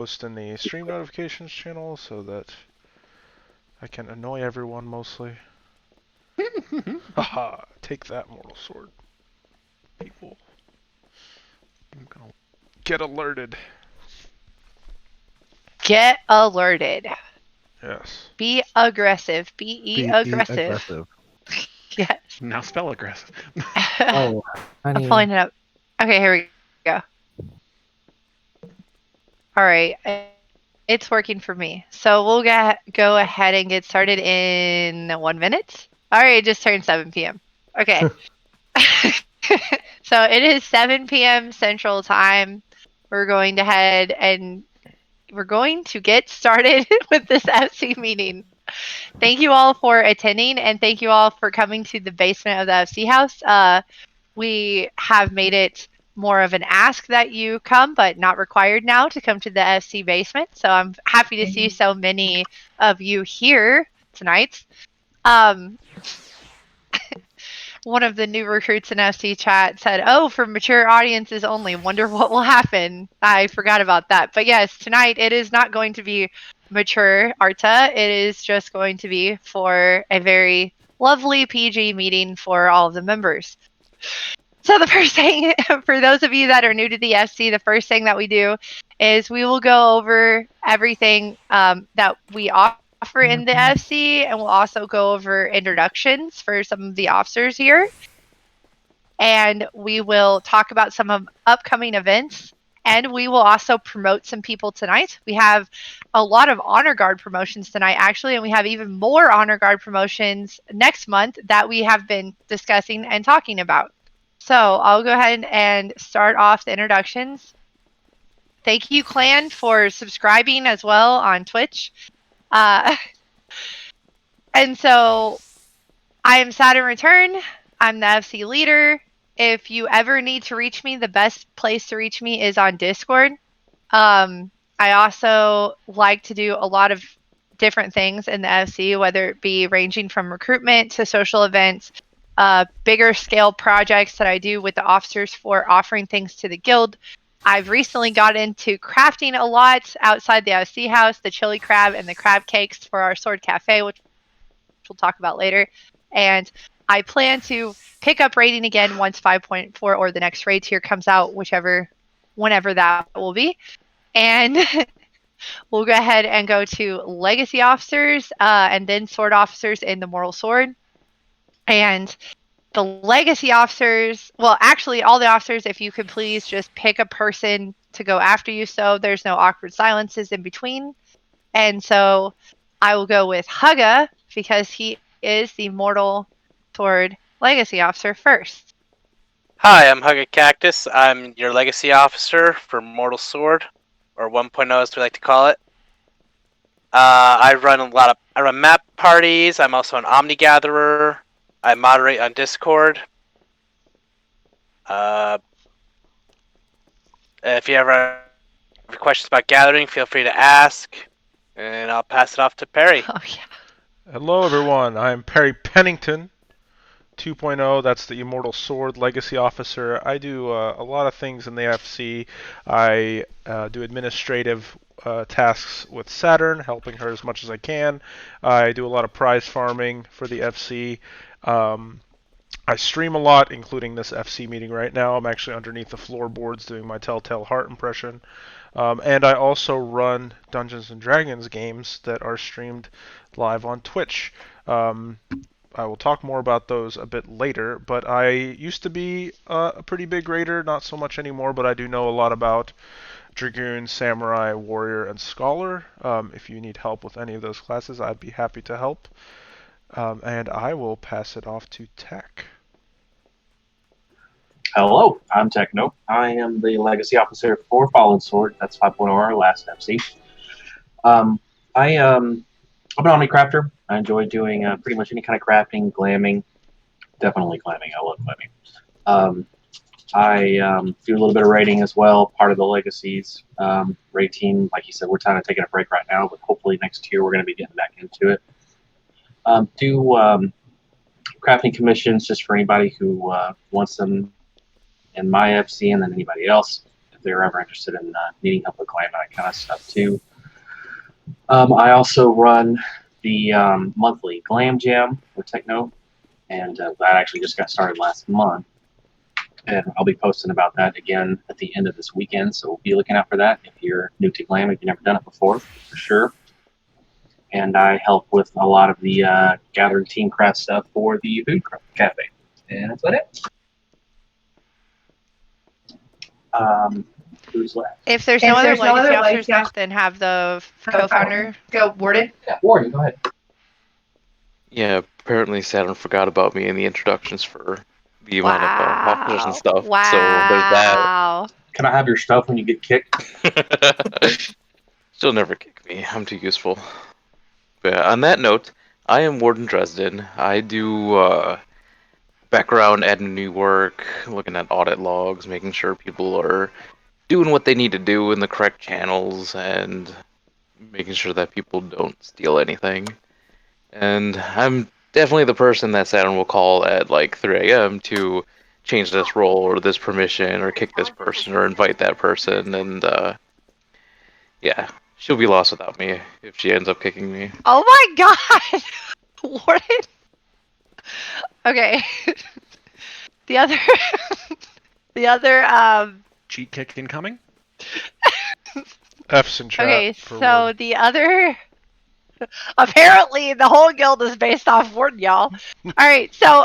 post in the stream notifications channel so that I can annoy everyone mostly. Haha, take that, Mortal Sword. People. I'm gonna get alerted. Get alerted. Yes. Be aggressive. Be aggressive. aggressive. Yes. Now spell aggressive. Oh, I'm honey. pulling it up. Okay, here we go. All right. It's working for me. So we'll go ahead and get started in 1 minute. All right, it just turned 7 p.m. Okay. So it is 7 p.m. Central Time. We're going to head and we're going to get started with this FC meeting. Thank you all for attending and thank you all for coming to the basement of the FC house. We have made it more of an ask that you come, but not required now to come to the FC basement. So I'm happy to see so many of you here tonight. One of the new recruits in FC chat said, "Oh, for mature audiences only. Wonder what will happen." I forgot about that. But yes, tonight it is not going to be mature Arta. It is just going to be for a very lovely PG meeting for all of the members. So the first thing, for those of you that are new to the FC, the first thing that we do is we will go over everything that we offer in the FC, and we'll also go over introductions for some of the officers here. And we will talk about some of upcoming events, and we will also promote some people tonight. We have a lot of Honor Guard promotions tonight, actually, and we have even more Honor Guard promotions next month that we have been discussing and talking about. So I'll go ahead and start off the introductions. Thank you, Clan, for subscribing as well on Twitch. And so I am Saturn Return. I'm the FC leader. If you ever need to reach me, the best place to reach me is on Discord. I also like to do a lot of different things in the FC, whether it be ranging from recruitment to social events, bigger scale projects that I do with the officers for offering things to the guild. I've recently got into crafting a lot outside the FC house, the chili crab and the crab cakes for our Sword Cafe, which we'll talk about later. And I plan to pick up raiding again once 5.4 or the next raid tier comes out, whenever that will be. And we'll go ahead and go to Legacy Officers and then Sword Officers in the Mortal Sword. And the Legacy Officers, well, actually, all the officers, if you could please just pick a person to go after you so there's no awkward silences in between. And so I will go with Hugga because he is the Mortal Sword Legacy Officer first. Hi, I'm Hugga Cactus. I'm your Legacy Officer for Mortal Sword, or 1.0 as we like to call it. I run map parties. I'm also an Omni Gatherer. I moderate on Discord. If you ever have questions about gathering, feel free to ask, and I'll pass it off to Perry. Oh, yeah. Hello, everyone. I'm Perry Pennington. 2.0, that's the Immortal Sword Legacy Officer. I do a lot of things in the FC. I do administrative tasks with Saturn, helping her as much as I can. I do a lot of prize farming for the FC. I stream a lot, including this FC meeting right now. I'm actually underneath the floorboards doing my Telltale Heart impression. And I also run Dungeons & Dragons games that are streamed live on Twitch. I will talk more about those a bit later, but I used to be a pretty big raider, not so much anymore, but I do know a lot about Dragoon, Samurai, Warrior, and Scholar. If you need help with any of those classes, I'd be happy to help. And I will pass it off to Tech. Hello, I'm Techno. I am the Legacy Officer for Fallen Sword. That's 5.0, our last FC. I'm an Omnicrafter. I enjoy doing pretty much any kind of crafting, glamming. Definitely glamming. I love glamming. I do a little bit of raiding as well, part of the Legacy's raid team. Like you said, we're kind of taking a break right now, but hopefully next year we're going to be getting back into it. Do crafting commissions just for anybody who wants them in my FC and then anybody else. if they're ever interested in needing help with glam and that kind of stuff too. I also run the monthly Glam Jam for Techno, and that actually just got started last month. And I'll be posting about that again at the end of this weekend, so be looking out for that if you're new to Glam, if you've never done it before, for sure. And I help with a lot of the gathering team craft stuff for the food cafe. And that's about it. Who's left? If there's no other legacy officers left, then have the co-founder go. Warden. Yeah, Warden, go ahead. Yeah, apparently Saturn forgot about me in the introductions for the amount of officers and stuff. Wow. So there's that. Can I have your stuff when you get kicked? She'll never kick me. I'm too useful. But on that note, I am Warden Dresden. I do background admin work, looking at audit logs, making sure people are doing what they need to do in the correct channels, and making sure that people don't steal anything. And I'm definitely the person that Saturn will call at like 3 a.m. to change this role or this permission or kick this person or invite that person. And yeah, she'll be lost without me if she ends up kicking me. Oh my god! Warden? Okay. The other Cheat kick incoming. F's in chat. okay, for so Warden. the other apparently the whole guild is based off Warden, y'all. Alright, so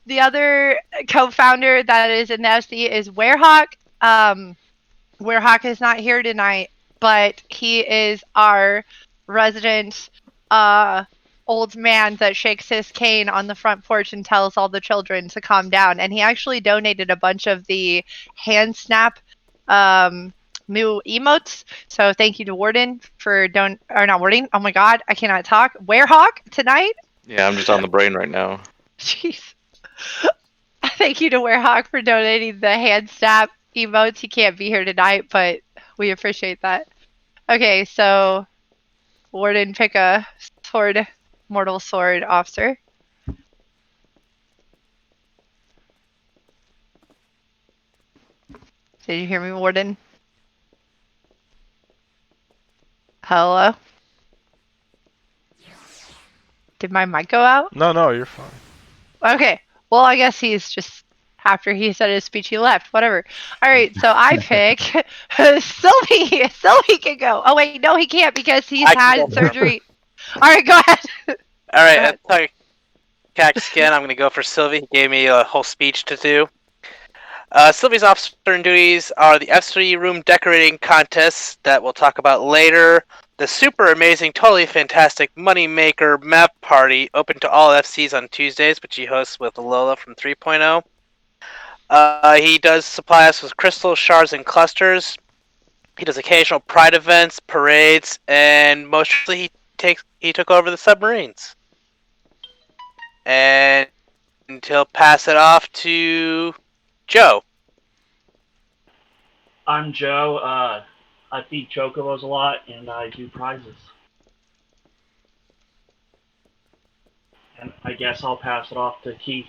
the other co-founder that is in the FC is Werehawk. Werehawk is not here tonight, but he is our resident old man that shakes his cane on the front porch and tells all the children to calm down. And he actually donated a bunch of the hand snap new emotes. So thank you to Warden for not Warden. Oh my god, I cannot talk. Werehawk tonight. Yeah, I'm just on the brain right now. Jeez. Thank you to Werehawk for donating the hand snap emotes. He can't be here tonight, but we appreciate that. Okay, so Warden, pick a sword, mortal sword officer. Did you hear me, Warden? Hello? Did my mic go out? No, you're fine. Okay. Well, I guess he's just, after he said his speech, he left. Whatever. All right, so I pick Sylvie. Sylvie can go. Oh, wait, no, he can't because he's had surgery. All right, go ahead. All right, sorry, Cactus again. I'm going to go for Sylvie. He gave me a whole speech to do. Sylvie's officer and duties are the F3 room decorating contests that we'll talk about later. The super amazing, totally fantastic Moneymaker map party, open to all FCs on Tuesdays, which he hosts with Lola from 3.0. He does supply us with crystals, shards, and clusters. He does occasional pride events, parades, and most recently he took over the submarines. And he'll pass it off to Joe. I'm Joe. I feed chocobos a lot, and I do prizes. And I guess I'll pass it off to Keith.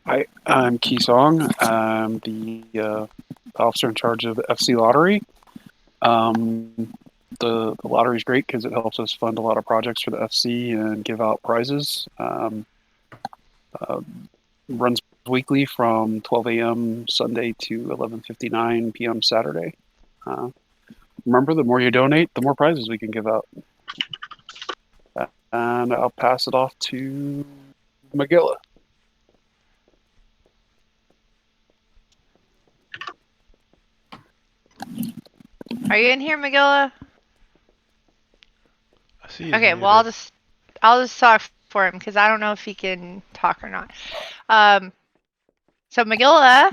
Hi, I'm Key Song. I'm the officer in charge of the FC Lottery. The lottery is great because it helps us fund a lot of projects for the FC and give out prizes. Runs weekly from 12 a.m. Sunday to 11:59 p.m. Saturday. Remember, the more you donate, the more prizes we can give out. And I'll pass it off to Magilla. Are you in here, Magilla? I see he's Okay, muted. well, I'll just talk for him because I don't know if he can talk or not. So Magilla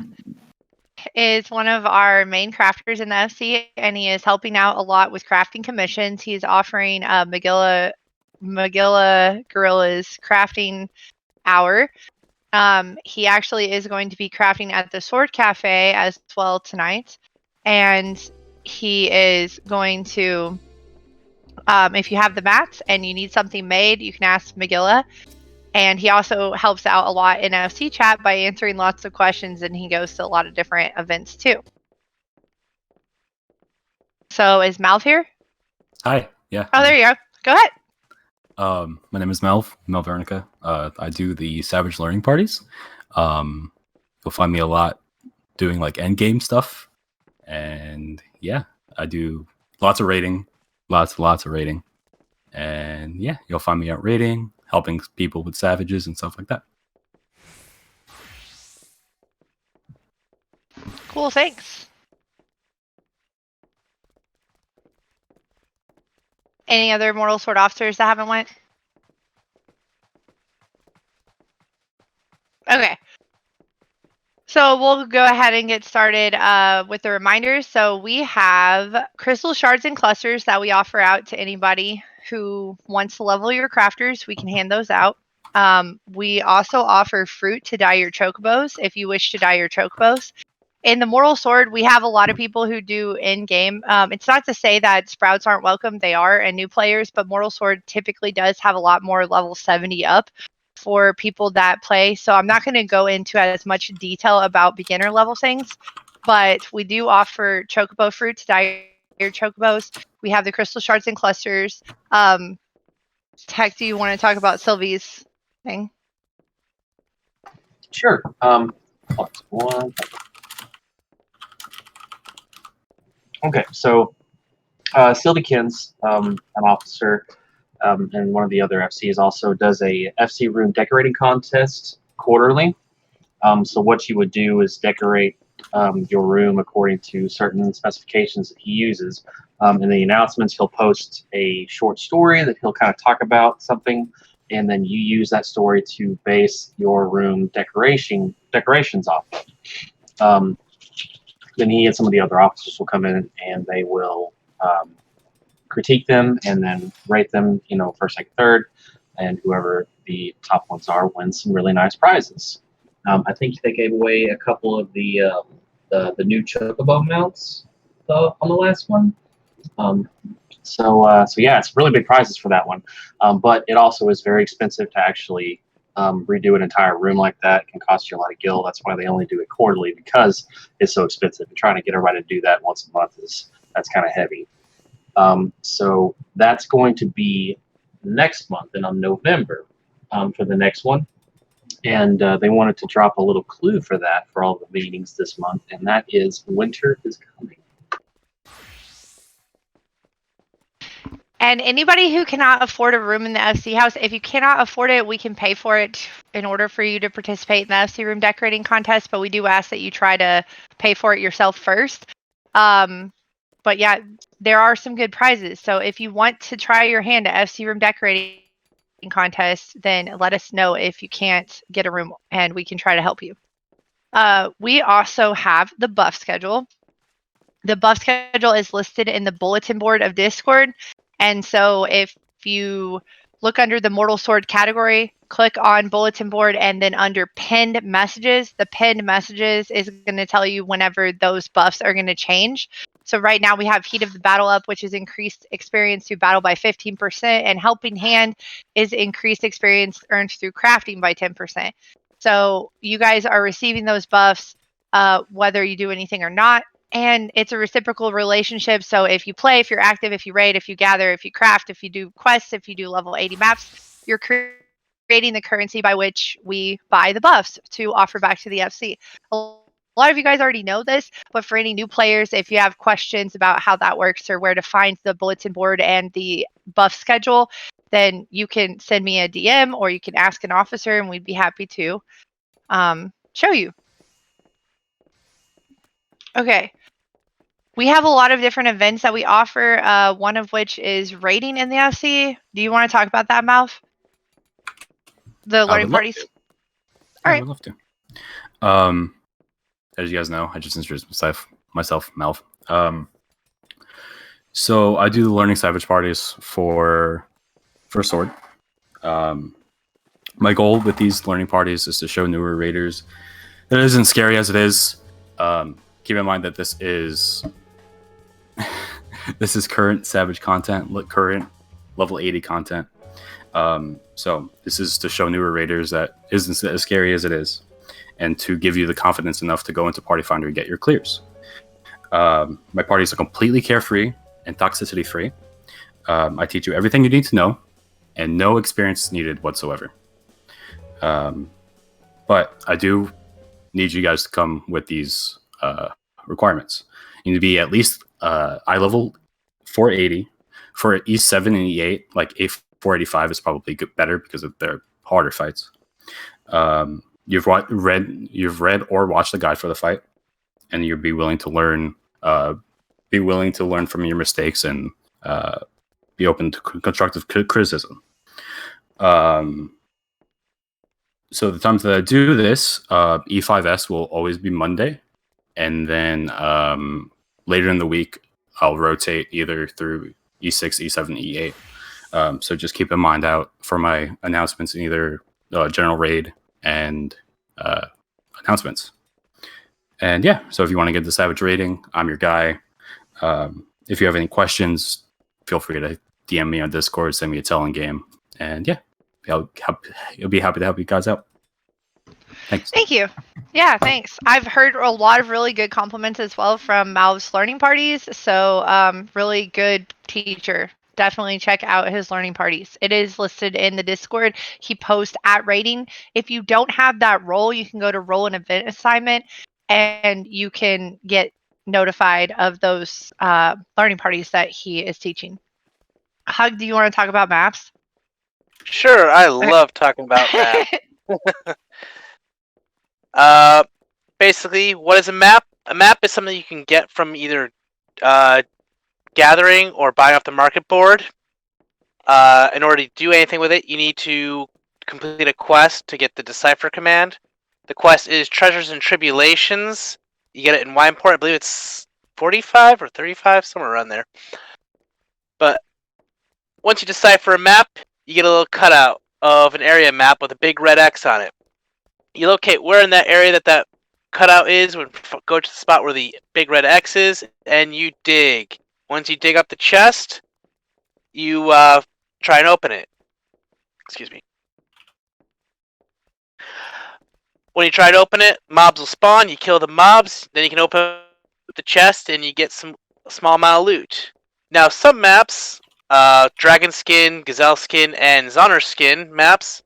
is one of our main crafters in the FC, and he is helping out a lot with crafting commissions. He's offering Magilla Gorilla's crafting hour. He actually is going to be crafting at the Sword Cafe as well tonight, and he is going to, if you have the mats and you need something made, you can ask Magilla, And he also helps out a lot in FC chat by answering lots of questions, and he goes to a lot of different events too. So is Malv here? Hi. Yeah. Oh, there you go. Go ahead. My name is Melv Vernica. I do the Savage Learning parties. You'll find me a lot doing like end game stuff, and yeah, I do lots of raiding, lots of raiding, and yeah, you'll find me out raiding, helping people with savages and stuff like that. Cool. Thanks. Any other Mortal Sword officers that haven't went? Okay. So we'll go ahead and get started with the reminders. So we have crystal shards and clusters that we offer out to anybody who wants to level your crafters. We can hand those out. We also offer fruit to dye your chocobos if you wish to dye your chocobos. In the Mortal Sword, we have a lot of people who do in-game. It's not to say that sprouts aren't welcome. They are, and new players, but Mortal Sword typically does have a lot more level 70 up for people that play. So I'm not going to go into as much detail about beginner level things, but we do offer chocobo fruit to dye your chocobos. We have the crystal shards and clusters. Tech, do you want to talk about Sylvie's thing? Sure. One. Okay, so Sylvikins, an officer, and one of the other FCs also does a FC room decorating contest quarterly. So what you would do is decorate your room according to certain specifications that he uses. In the announcements, he'll post a short story that he'll kind of talk about something, and then you use that story to base your room decorations off of. Then he and some of the other officers will come in and they will critique them and then rate them, first, second, third, and whoever the top ones are wins some really nice prizes. I think they gave away a couple of the new chocobo mounts on the last one. So yeah, it's really big prizes for that one. But it also is very expensive to actually redo an entire room like that. It can cost you a lot of gil. That's why they only do it quarterly, because it's so expensive. And trying to get everybody to do that once a month that's kind of heavy. So that's going to be next month and on November for the next one. And they wanted to drop a little clue for that for all the meetings this month, and that is winter is coming. And anybody who cannot afford a room in the FC house, if you cannot afford it, we can pay for it in order for you to participate in the FC room decorating contest. But we do ask that you try to pay for it yourself first. But yeah, there are some good prizes. So if you want to try your hand at FC room decorating contest, then let us know if you can't get a room, and we can try to help you. We also have the buff schedule. The buff schedule is listed in the bulletin board of Discord. And so if you look under the Mortal Sword category, click on bulletin board, and then under pinned messages, the pinned messages is going to tell you whenever those buffs are going to change. So right now we have Heat of the Battle up, which is increased experience through battle by 15%, and Helping Hand is increased experience earned through crafting by 10%. So you guys are receiving those buffs whether you do anything or not. And it's a reciprocal relationship. So if you play, if you're active, if you raid, if you gather, if you craft, if you do quests, if you do level 80 maps, you're creating the currency by which we buy the buffs to offer back to the FC. A lot of you guys already know this, but for any new players, if you have questions about how that works or where to find the bulletin board and the buff schedule, then you can send me a DM or you can ask an officer, and we'd be happy to show you. Okay. We have a lot of different events that we offer, one of which is raiding in the FC. Do you want to talk about that, Malv? The learning parties? All right. I would love to. As you guys know, I just introduced myself, Malv. So I do the Learning Savage parties for Sword. My goal with these learning parties is to show newer raiders that it isn't scary as it is. Keep in mind that this is current Savage content, current level 80 content. So this is to show newer raiders that isn't as scary as it is, and to give you the confidence enough to go into Party Finder and get your clears. My parties are completely carefree and toxicity free. I teach you everything you need to know, and no experience needed whatsoever. But I do need you guys to come with these requirements. You need to be at least eye level 480. For E7 and E8, like A485 is probably better because they're harder fights. You've read or watched the guide for the fight, and you'll be willing to learn. Be willing to learn from your mistakes and be open to constructive criticism. So the times that I do this, E5S will always be Monday, and then later in the week I'll rotate either through E6, E7, E8. So just keep in mind out for my announcements in either general raid and announcements. And yeah, so if you want to get the Savage rating, I'm your guy. If you have any questions, feel free to DM me on Discord, send me a telling game, and yeah, I'll be happy to help you guys out. Thanks. Thank you. Yeah, thanks. I've heard a lot of really good compliments as well from Malv's learning parties. So really good teacher. Definitely check out his learning parties. It is listed in the Discord. He posts at rating. If you don't have that role, you can go to role and event assignment and you can get notified of those learning parties that he is teaching. Hug, do you want to talk about maps? Sure, I love talking about maps. Basically, what is a map? A map is something you can get from either gathering or buying off the market board. In order to do anything with it, you need to complete a quest to get the Decipher command. The quest is Treasures and Tribulations. You get it in Wineport. I believe it's 45 or 35, somewhere around there. But once you decipher a map, you get a little cutout of an area map with a big red X on it. You locate where in that area that cutout is, go to the spot where the big red X is, and you dig. Once you dig up the chest, you try and open it. Excuse me. When you try to open it, mobs will spawn, you kill the mobs, then you can open the chest and you get some small amount of loot. Now some maps, Dragon Skin, Gazelle Skin, and Zoner Skin maps,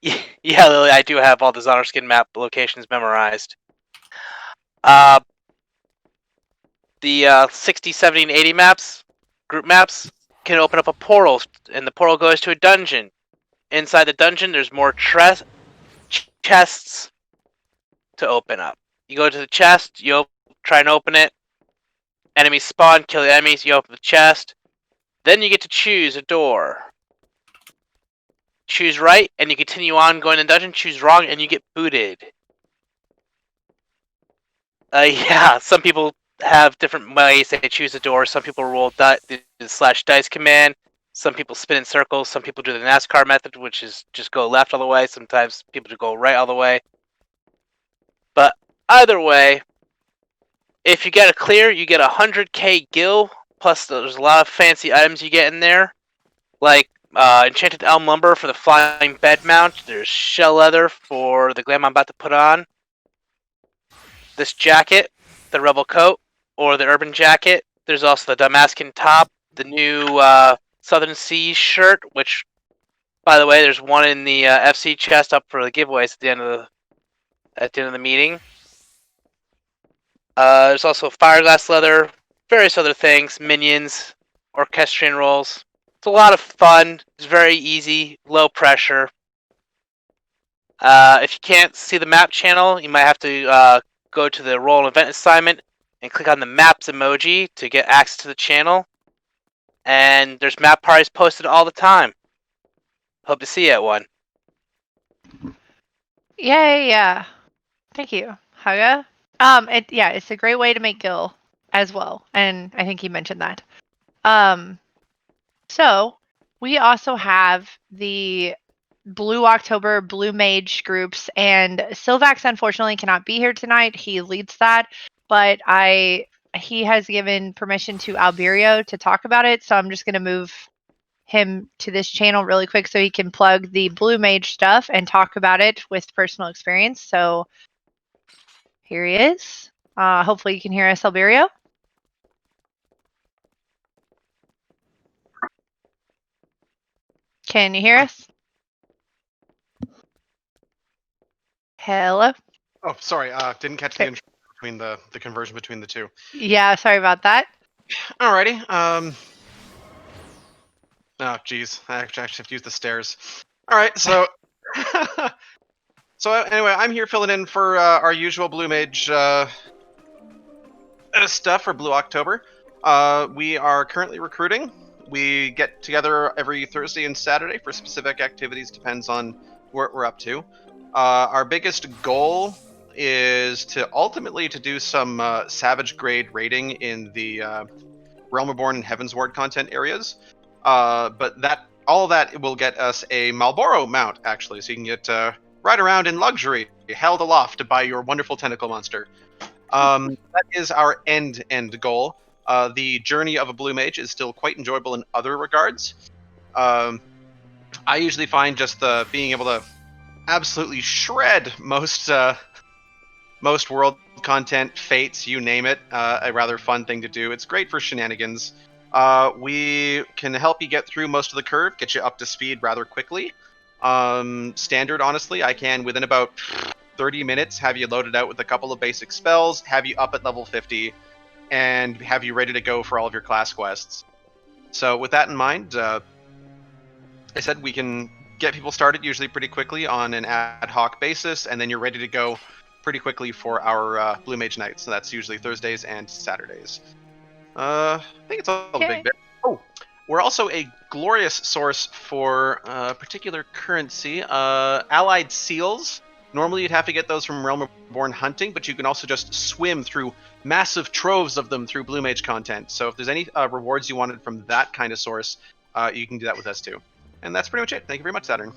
yeah, Lily, I do have all the Zoner Skin map locations memorized. The 60, 70, and 80 maps, group maps, can open up a portal, and the portal goes to a dungeon. Inside the dungeon, there's more chests to open up. You go to the chest, you try and open it. Enemies spawn, kill the enemies, you open the chest. Then you get to choose a door. Choose right, and you continue on going in the dungeon. Choose wrong, and you get booted. Yeah, some people have different ways they choose a door. Some people roll the /dice command. Some people spin in circles. Some people do the NASCAR method, which is just go left all the way. Sometimes people do go right all the way. But either way, if you get a clear, you get 100k gil. Plus, there's a lot of fancy items you get in there, like enchanted elm lumber for the flying bed mount. There's shell leather for the glam I'm about to put on. This jacket, the rebel coat, or the urban jacket. There's also the Damascus top, the new Southern Seas shirt, which, by the way, there's one in the FC chest up for the giveaways at the end of the meeting. There's also fireglass leather, various other things, minions, orchestrion rolls. It's a lot of fun. It's very easy, low pressure. If you can't see the map channel, you might have to go to the role and event assignment and click on the maps emoji to get access to the channel. And there's map parties posted all the time. Hope to see you at one. Yeah. Thank you, Haga. It's a great way to make gil as well, and I think he mentioned that. So we also have the Blue October, Blue Mage groups, and Silvax unfortunately cannot be here tonight. He leads that, but he has given permission to Alberio to talk about it, so I'm just going to move him to this channel really quick so he can plug the Blue Mage stuff and talk about it with personal experience. So here he is. Hopefully you can hear us, Alberio. Can you hear us? Hello? Oh, sorry. Didn't catch the intro between the conversion between the two. Yeah, sorry about that. Alrighty. Oh, geez. I actually have to use the stairs. All right. So. So anyway, I'm here filling in for our usual Blue Mage stuff for Blue October. We are currently recruiting. We get together every Thursday and Saturday for specific activities. Depends on what we're up to. Our biggest goal is to ultimately to do some Savage grade raiding in the Realm Reborn and Heavensward content areas. But that all that will get us a Malboro mount actually, so you can get ride around in luxury, held aloft by your wonderful tentacle monster. That is our end goal. The journey of a Blue Mage is still quite enjoyable in other regards. I usually find just being able to absolutely shred most world content, fates, you name it, a rather fun thing to do. It's great for shenanigans. We can help you get through most of the curve, get you up to speed rather quickly. Standard, honestly, I can within about 30 minutes have you loaded out with a couple of basic spells, have you up at level 50, and have you ready to go for all of your class quests. So with that in mind, I said we can get people started usually pretty quickly on an ad hoc basis, and then you're ready to go pretty quickly for our Blue Mage nights. So that's usually Thursdays and Saturdays. I think it's all the big bit. Oh, we're also a glorious source for particular currency. Allied seals. Normally you'd have to get those from Realm Reborn hunting, but you can also just swim through massive troves of them through Blue Mage content. So if there's any rewards you wanted from that kind of source, you can do that with us too. And that's pretty much it. Thank you very much, Saturn.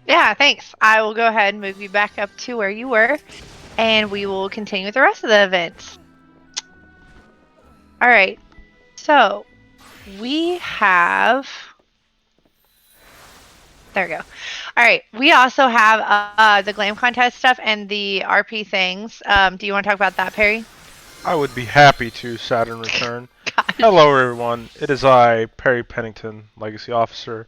Yeah, thanks. I will go ahead and move you back up to where you were, and we will continue with the rest of the events. All right, so we have... There we go. All right, we also have the Glam Contest stuff and the RP things. Do you want to talk about that, Perry? I would be happy to, Saturn Return. God. Hello, everyone. It is I, Perry Pennington, Legacy Officer.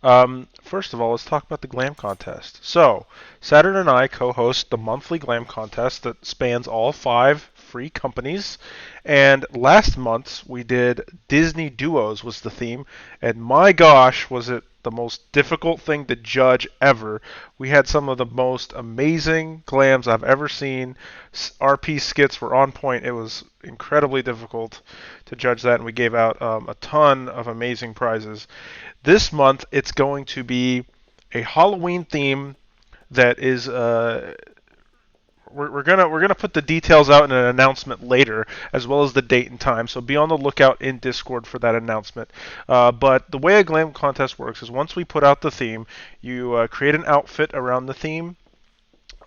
First of all, let's talk about the Glam Contest. So, Saturn and I co-host the monthly Glam Contest that spans all 5 free companies. And last month, we did Disney Duos was the theme. And my gosh, was it the most difficult thing to judge ever. We had some of the most amazing glams I've ever seen. RP skits were on point. It was incredibly difficult to judge that, and we gave out a ton of amazing prizes. This month, it's going to be a Halloween theme that is we're gonna put the details out in an announcement later, as well as the date and time. So be on the lookout in Discord for that announcement. But the way a Glam Contest works is once we put out the theme, you create an outfit around the theme.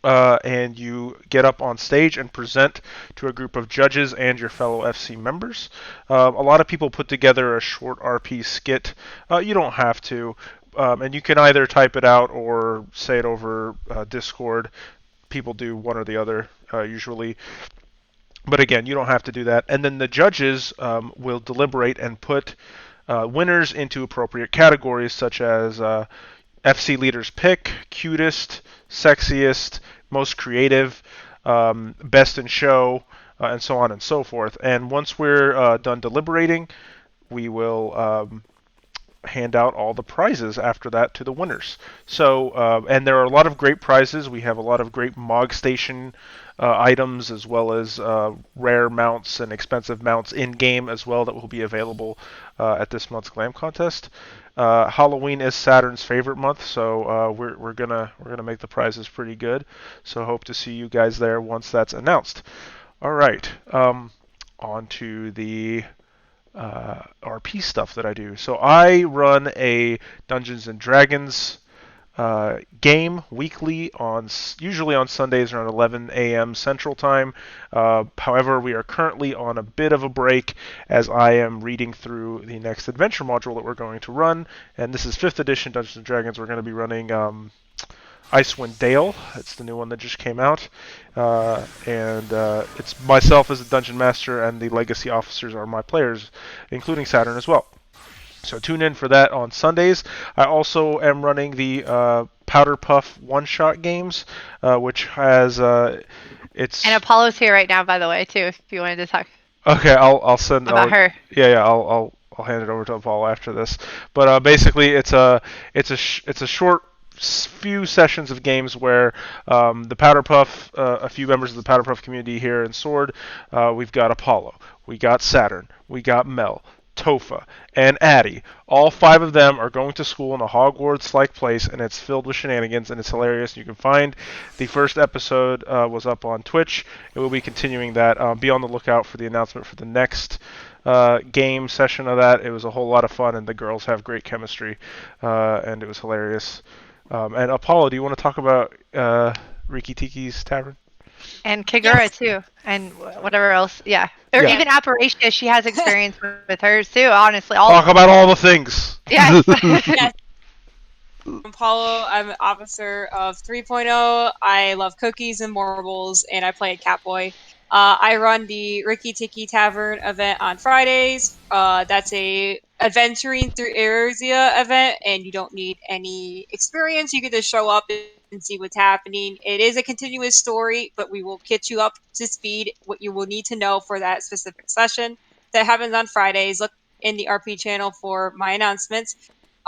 And you get up on stage and present to a group of judges and your fellow FC members. A lot of people put together a short RP skit. You don't have to. And you can either type it out or say it over Discord. People do one or the other, usually. But again, you don't have to do that. And then the judges will deliberate and put winners into appropriate categories, such as FC Leader's Pick, Cutest, Sexiest, Most Creative, Best in Show, and so on and so forth. And once we're done deliberating, we will hand out all the prizes after that to the winners. So, and there are a lot of great prizes. We have a lot of great Mog Station items, as well as rare mounts and expensive mounts in-game as well that will be available at this month's Glam Contest. Halloween is Saturn's favorite month, so we're gonna make the prizes pretty good. So hope to see you guys there once that's announced. All right, on to the RP stuff that I do. So I run a Dungeons and Dragons game weekly usually on Sundays around 11 a.m. Central Time. However, we are currently on a bit of a break as I am reading through the next adventure module that we're going to run, and this is 5th edition Dungeons & Dragons. We're going to be running Icewind Dale. It's the new one that just came out, and it's myself as a dungeon master, and the legacy officers are my players, including Saturn as well. So tune in for that on Sundays. I also am running the Powder Puff one-shot games, which has it's. And Apollo's here right now, by the way, too. If you wanted to talk Okay, I'll send about her. Yeah, I'll hand it over to Apollo after this. But basically, it's a short few sessions of games where the Powder Puff, a few members of the Powder Puff community here in Sword, we've got Apollo, we got Saturn, we got Mel, Topha, and Addie. All 5 of them are going to school in a Hogwarts-like place, and it's filled with shenanigans, and it's hilarious. You can find the first episode was up on Twitch. It will be continuing that. Be on the lookout for the announcement for the next game session of that. It was a whole lot of fun, and the girls have great chemistry, and it was hilarious. And Apollo, do you want to talk about Riki Tiki's Tavern? And Kagura, too. And whatever else. Yeah. Or Yeah. even Apparitia. She has experience with hers, too, honestly. Talk about all the things. Yes. Yes. I'm Apollo. I'm an officer of 3.0. I love cookies and marbles, and I play a Catboy. I run the Riki Tiki Tavern event on Fridays. That's a adventuring through Erzea event, and you don't need any experience. You can just show up and see what's happening. It is a continuous story, but we will get you up to speed what you will need to know for that specific session. That happens on Fridays. Look in the RP channel for my announcements.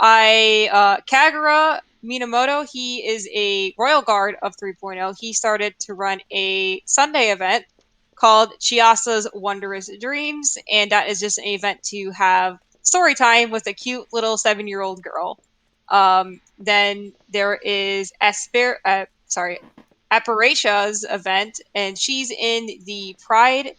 Kagura Minamoto, he is a Royal Guard of 3.0. He started to run a Sunday event called Chiasa's Wondrous Dreams, and that is just an event to have story time with a cute little 7-year-old girl. Then there is Apparicia's event, and she's in the Pride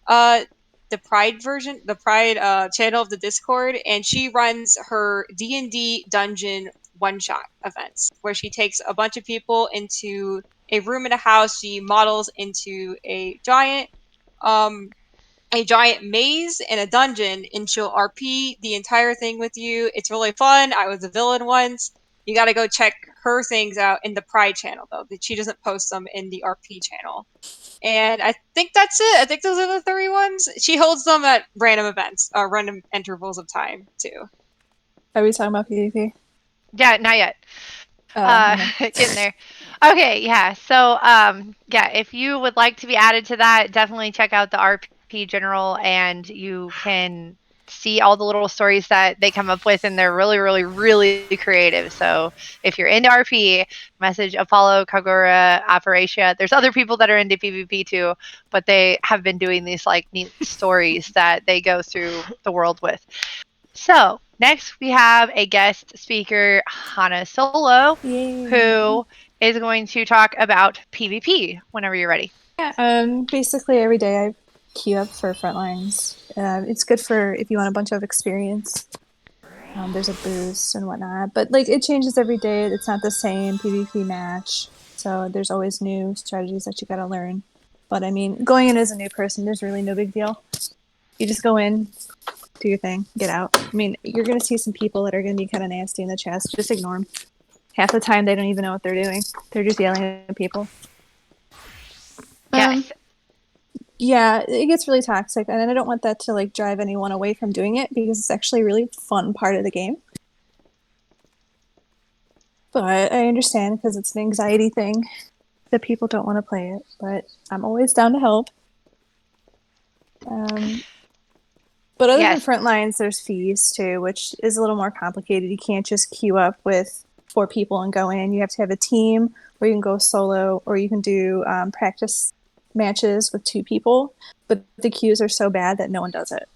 version, the Pride channel of the Discord, and she runs her D&D dungeon one-shot events, where she takes a bunch of people into a room in a house. She models into a giant maze and a dungeon, and she'll RP the entire thing with you. It's really fun. I was a villain once. You got to go check her things out in the Pride channel, though. She doesn't post them in the RP channel. And I think that's it. I think those are the 3 ones. She holds them at random events, random intervals of time, too. Are we talking about PvP? Yeah, not yet. Getting there. Okay, yeah. So, yeah, if you would like to be added to that, definitely check out the RP General, and you can see all the little stories that they come up with, and they're really, really, really creative. So if you're into RP, message Apollo, Kagura, Apparitia. There's other people that are into PvP too, but they have been doing these like neat stories that they go through the world with. So next we have a guest speaker, Hana Solo, who is going to talk about PvP whenever you're ready. Yeah, basically every day I queue up for Frontlines. It's good for if you want a bunch of experience. There's a boost and whatnot, but like it changes every day. It's not the same PvP match, so there's always new strategies that you gotta learn. But I mean, going in as a new person, there's really no big deal. You just go in, do your thing, get out. I mean, you're gonna see some people that are gonna be kind of nasty in the chest. Just ignore them. Half the time, they don't even know what they're doing. They're just yelling at people. Yes. Yeah, it gets really toxic, and I don't want that to like drive anyone away from doing it because it's actually a really fun part of the game. But I understand because it's an anxiety thing that people don't want to play it, but I'm always down to help. But other than Frontlines, there's fees too, which is a little more complicated. You can't just queue up with 4 people and go in. You have to have a team, or you can go solo, or you can do practice matches with 2 people, but the queues are so bad that no one does it,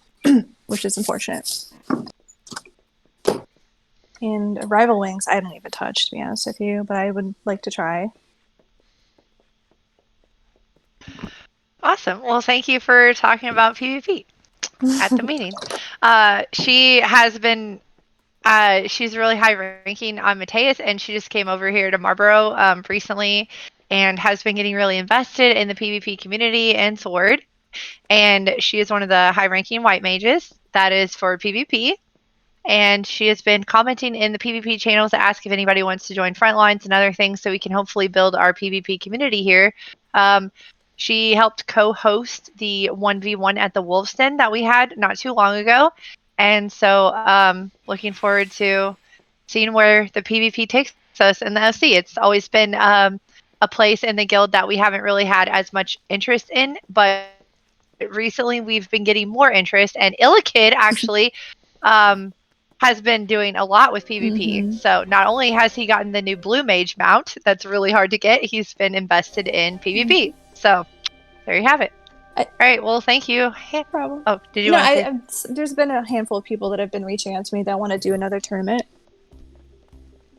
which is unfortunate. And Rival Wings, I haven't even touched, to be honest with you, but I would like to try. Awesome. Well, thank you for talking about PvP at the meeting. She has been She's really high ranking on Mateus, and she just came over here to Marlboro recently and has been getting really invested in the PvP community and Sword. And she is one of the high ranking white mages that is for PvP. And she has been commenting in the PvP channels to ask if anybody wants to join Frontlines and other things so we can hopefully build our PvP community here. She helped co-host the 1v1 at the Wolves Den that we had not too long ago. And so looking forward to seeing where the PvP takes us in the FC. It's always been a place in the guild that we haven't really had as much interest in, but recently we've been getting more interest, and Illakid actually has been doing a lot with PvP. So not only has he gotten the new blue mage mount that's really hard to get, he's been invested in PvP. So there you have it. All right, well, thank you. No problem. Oh, did you No, want to there's been a handful of people that have been reaching out to me that want to do another tournament.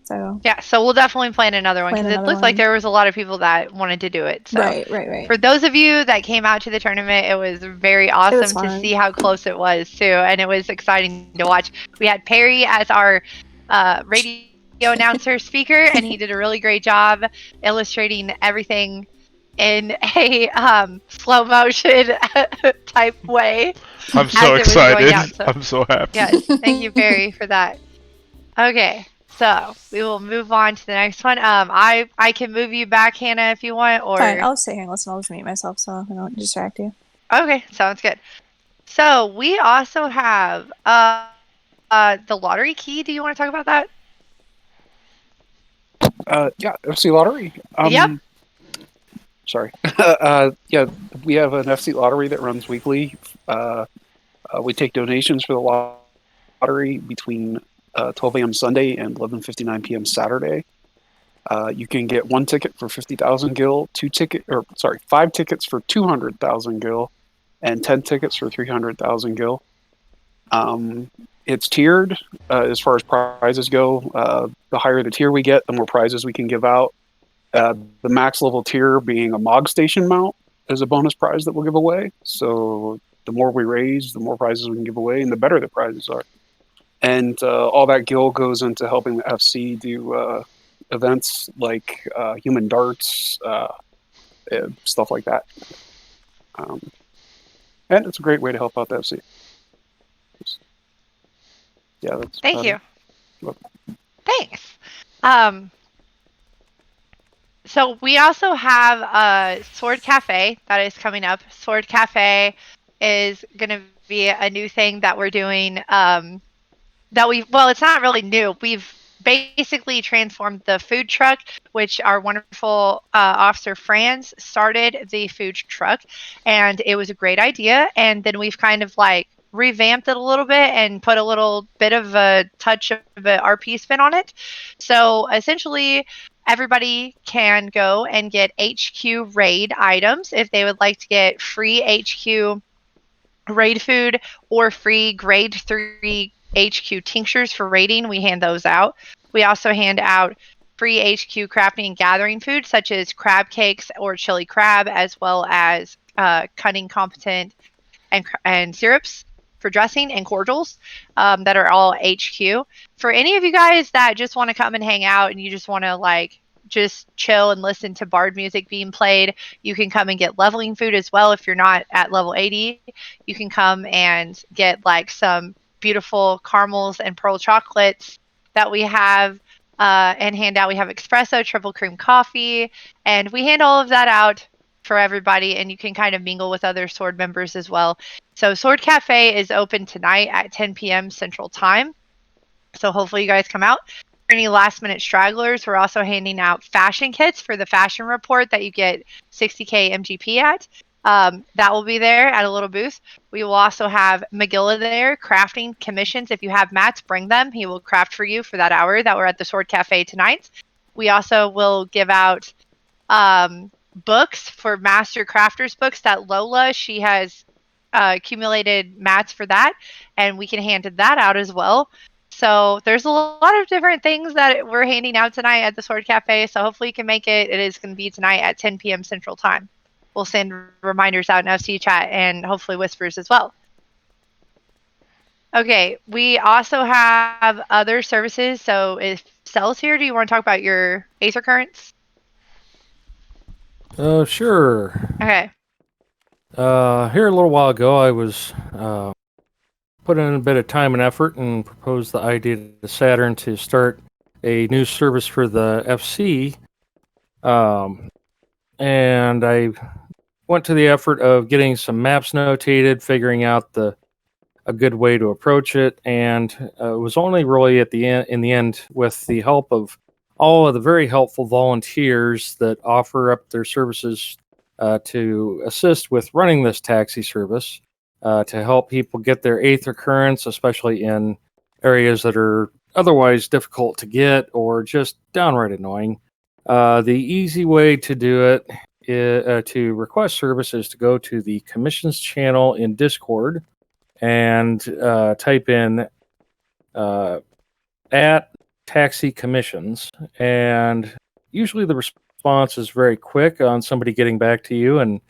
So Yeah, so we'll definitely plan another one Plan because it another looks like one. there was a lot of people that wanted to do it. So right. for those of you that came out to the tournament, it was very awesome to fun. see how close it was too, and it was exciting to watch. We had Perry as our radio announcer speaker, and he did a really great job illustrating everything in a slow motion type way. I'm as so it was going excited. down, so- I'm so happy. Yes, thank you, Perry, for that. Okay, so we will move on to the next one. I can move you back, Hannah, if you want, or Fine, I'll sit here and listen. I'll just mute myself so I don't distract you. okay, sounds good. So we also have the lottery key. Do you want to talk about that? Yeah, FC Lottery. Yep. Sorry. Yeah, we have an FC Lottery that runs weekly. We take donations for the lottery between 12 a.m. Sunday and 11:59 p.m. Saturday. You can get 1 ticket for 50,000 gil, 5 tickets for 200,000 gil, and 10 tickets for 300,000 gil. It's tiered as far as prizes go. The higher the tier we get, the more prizes we can give out. The max level tier being a MOG station mount is a bonus prize that we'll give away. So the more we raise, the more prizes we can give away, and the better the prizes are. And all that gil goes into helping the FC do events like human darts, stuff like that. And it's a great way to help out the FC. Yeah, that's Thank you. Look. Thanks. So we also have a Sword Cafe that is coming up. Sword Cafe is going to be a new thing that we're doing. Well, it's not really new. We've basically transformed the food truck, which our wonderful officer Franz started the food truck, and it was a great idea. And then we've kind of like revamped it a little bit and put a little bit of a touch of an RP spin on it. So essentially, everybody can go and get HQ raid items if they would like to get free HQ raid food or free grade 3 HQ tinctures for raiding. We hand those out. We also hand out free HQ crafting and gathering food such as crab cakes or chili crab, as well as cunning competent and syrups for dressing and cordials that are all HQ. For any of you guys that just want to come and hang out and you just want to like just chill and listen to bard music being played, you can come and get leveling food as well. If you're not at level 80, you can come and get like some beautiful caramels and pearl chocolates that we have and hand out. We have espresso, triple cream coffee, and we hand all of that out for everybody, and you can kind of mingle with other Sword members as well. So Sword Cafe is open tonight at 10 p.m. Central Time. So hopefully you guys come out. For any last minute stragglers, we're also handing out fashion kits for the fashion report that you get 60k MGP at. That will be there at a little booth. We will also have Magilla there crafting commissions. If you have mats, bring them. He will craft for you for that hour that we're at the Sword Cafe tonight. We also will give out books for Master Crafters books that Lola, she has accumulated mats for that, and we can hand that out as well. So there's a lot of different things that we're handing out tonight at the Sword Cafe. So hopefully you can make it. It is going to be tonight at 10 p.m. Central Time. We'll send reminders out in FC chat and hopefully whispers as well. Okay, we also have other services. So if Cell's here, do you want to talk about your Aether Currents? Sure. Okay. Here a little while ago, I was put in a bit of time and effort and proposed the idea to Saturn to start a new service for the FC. And I went to the effort of getting some maps notated, figuring out a good way to approach it, and it was only really at the end, in the end, with the help of all of the very helpful volunteers that offer up their services to assist with running this taxi service, to help people get their Aether Currents, especially in areas that are otherwise difficult to get or just downright annoying. The easy way to do it to request service is to go to the commissions channel in Discord and type in at taxi commissions, and usually the response is very quick on somebody getting back to you and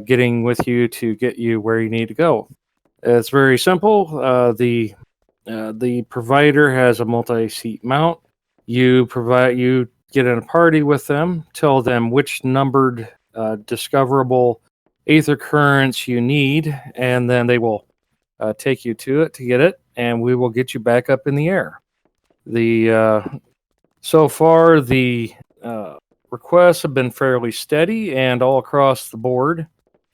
getting with you to get you where you need to go. It's very simple. The provider has a multi-seat mount. You get in a party with them, tell them which numbered discoverable Aether Currents you need, and then they will take you to it to get it, and we will get you back up in the air. So far, the requests have been fairly steady and all across the board.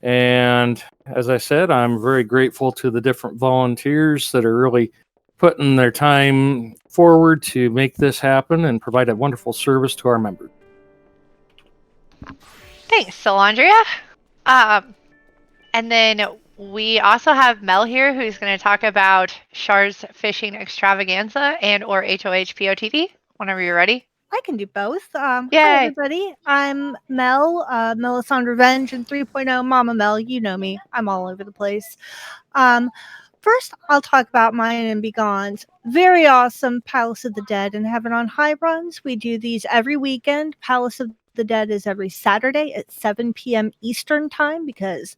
And as I said, I'm very grateful to the different volunteers that are really putting their time forward to make this happen and provide a wonderful service to our members. Thanks, Solandria. And then we also have Mel here, who's going to talk about Char's Fishing Extravaganza and or HOH POTV, whenever you're ready. I can do both. Hi, Yay. everybody. I'm Mel, Melisandre Revenge and 3.0 Mama Mel. You know me. I'm all over the place. First, I'll talk about mine and Begone's very awesome Palace of the Dead and Heaven on High runs. We do these every weekend. Palace of the Dead is every Saturday at 7 p.m. Eastern time because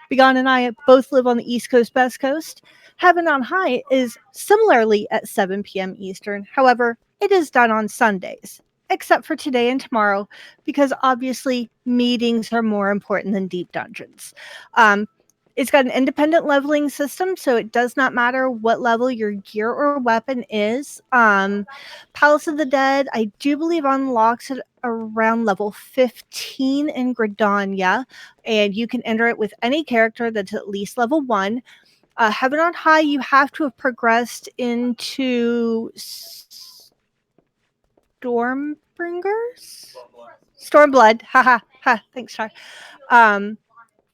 Begone and I both live on the East Coast, West Coast. Heaven on High is similarly at 7 p.m. Eastern. However, it is done on Sundays, except for today and tomorrow, because obviously meetings are more important than deep dungeons. It's got an independent leveling system, so it does not matter what level your gear or weapon is. Palace of the Dead, I do believe, unlocks it around level 15 in Gridania, and you can enter it with any character that's at least level 1. Heaven on High, you have to have progressed into Stormbringers? Stormblood. Ha. Thanks, Char.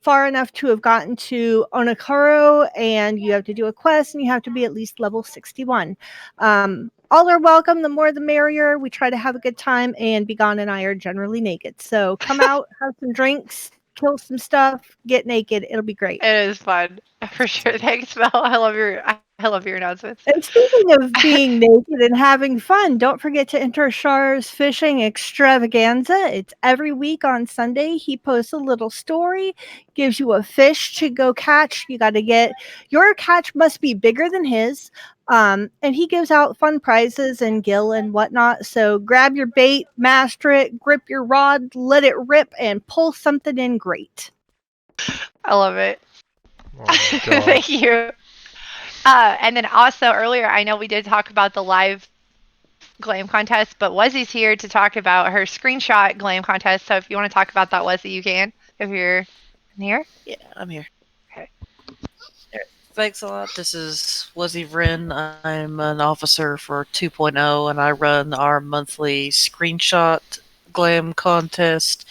Far enough to have gotten to Onokoro, and you have to do a quest, and you have to be at least level 61. All are welcome. The more the merrier. We try to have a good time, and Begone and I are generally naked. So come out, have some drinks, kill some stuff, get naked. It'll be great. It is fun. For sure. Thanks, Mel. I love your announcements. And speaking of being naked and having fun, don't forget to enter Char's Fishing Extravaganza. It's every week on Sunday. He posts a little story, gives you a fish to go catch. You got to get your catch must be bigger than his. And he gives out fun prizes and gill and whatnot. So grab your bait, master it, grip your rod, let it rip, and pull something in great. I love it. Oh my God. Thank you. And then also earlier, I know we did talk about the live Glam contest, but Wesley's here to talk about her screenshot Glam contest. So if you want to talk about that, Wesley, you can, if you're here. Yeah, I'm here. Okay. Thanks a lot. This is Wesley Vrin. I'm an officer for 2.0, and I run our monthly screenshot Glam contest.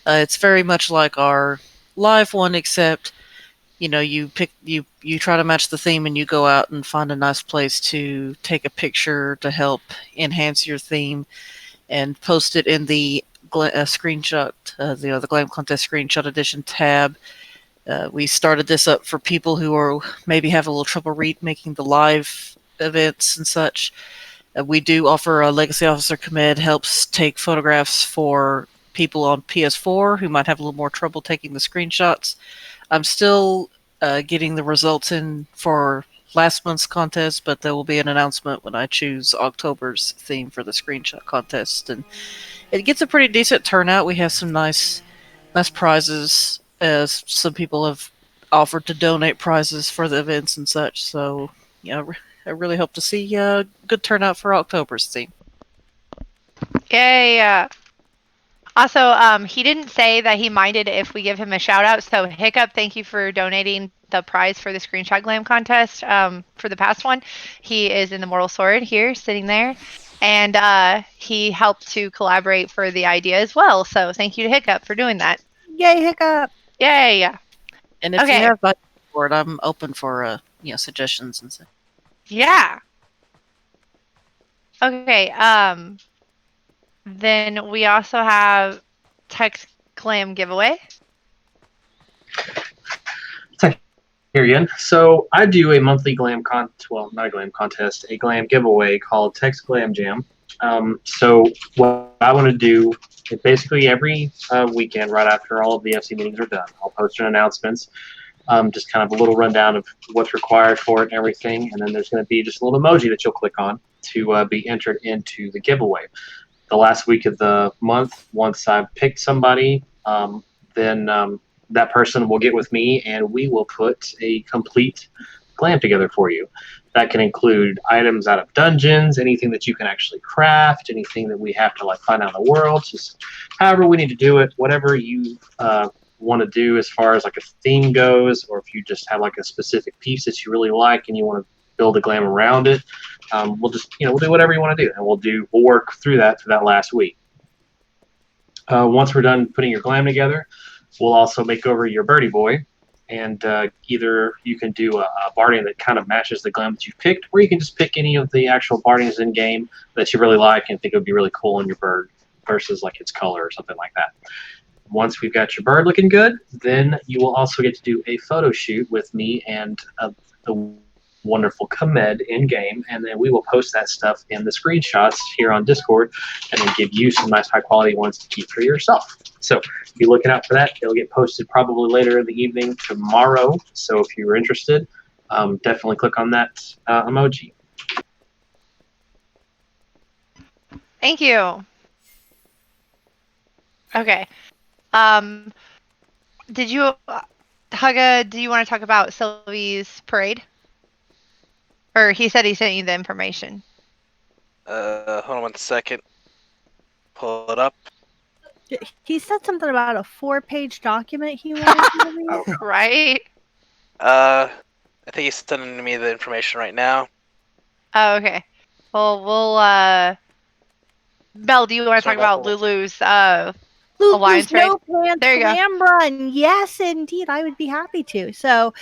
It's very much like our live one, except you try to match the theme, and you go out and find a nice place to take a picture to help enhance your theme, and post it in the screenshot, the Glam Contest Screenshot Edition tab. We started this up for people who are maybe have a little trouble making the live events and such. We do offer a Legacy Officer Commit, helps take photographs for people on PS4 who might have a little more trouble taking the screenshots. I'm still getting the results in for last month's contest, but there will be an announcement when I choose October's theme for the screenshot contest, and it gets a pretty decent turnout. We have some nice prizes, as some people have offered to donate prizes for the events and such. So, yeah, I really hope to see a good turnout for October's theme. Yay! Also, he didn't say that he minded if we give him a shout out. So Hiccup, thank you for donating the prize for the screenshot glam contest for the past one. He is in the Mortal Sword here, sitting there, and he helped to collaborate for the idea as well. So thank you to Hiccup for doing that. Yay, Hiccup! Yay! And if Okay. you have budget for it, I'm open for suggestions and stuff. Yeah. Okay. Then we also have Text Glam giveaway. Here again. So I do a monthly glam well, not a glam contest, a glam giveaway called Text Glam Jam. So what I want to do is basically every weekend, right after all of the FC meetings are done, I'll post announcements, just kind of a little rundown of what's required for it and everything, and then there's going to be just a little emoji that you'll click on to be entered into the giveaway. The last week of the month, once I've picked somebody, then that person will get with me and we will put a complete glam together for you. That can include items out of dungeons, anything that you can actually craft, anything that we have to like find out in the world, just however we need to do it, whatever you want to do as far as like a theme goes, or if you just have like a specific piece that you really like and you want to build a glam around it, we'll just, we'll do whatever you want to do, and we'll work through that for that last week. Once we're done putting your glam together, we'll also make over your birdie boy, and either you can do a Bardian that kind of matches the glam that you've picked, or you can just pick any of the actual Bardians in game that you really like and think it would be really cool on your bird versus like its color or something like that. Once we've got your bird looking good, then you will also get to do a photo shoot with me and the wonderful Kamed in game, and then we will post that stuff in the screenshots here on Discord, and then give you some nice high quality ones to keep for yourself. So be looking out for that. It'll get posted probably later in the evening tomorrow. So if you're interested, definitely click on that emoji. Thank you. Okay. Did you, Hugga, do you want to talk about Sylvie's parade? Or he said he sent you the information. Hold on 1 second. Pull it up. He said something about a 4-page document he wanted to read. Right? I think he's sending me the information right now. Oh, okay. Well, we'll, Belle, do you want to talk about Lulu's, Alliance raid? No Pants There you go. Glam Run. Yes, indeed. I would be happy to. So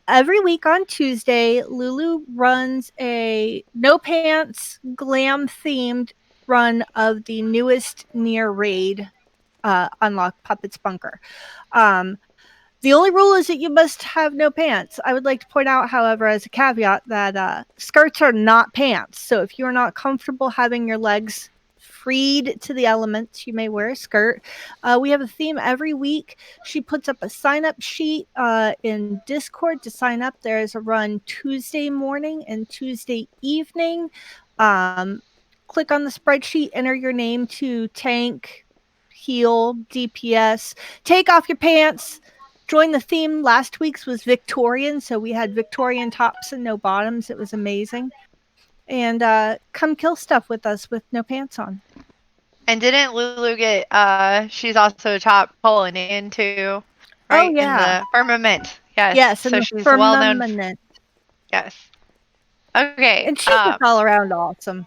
every week on Tuesday, Lulu runs a No Pants Glam themed run of the newest Nier raid, Unlock Puppet's Bunker. The only rule is that you must have no pants. I would like to point out, however, as a caveat, that skirts are not pants. So if you're not comfortable having your legs freed to the elements, you may wear a skirt. We have a theme every week. She puts up a sign-up sheet in Discord to sign up. There is a run Tuesday morning and Tuesday evening. Click on the spreadsheet, enter your name to tank, heal, DPS. Take off your pants. Join the theme. Last week's was Victorian, so we had Victorian tops and no bottoms. It was amazing. And come kill stuff with us with no pants on. And didn't Lulu get, she's also top Polynesian too, right? Oh, yeah. In the Firmament. Yes. Yes, so in the she's well known. Firmament. Yes. Okay. And she's just all around awesome.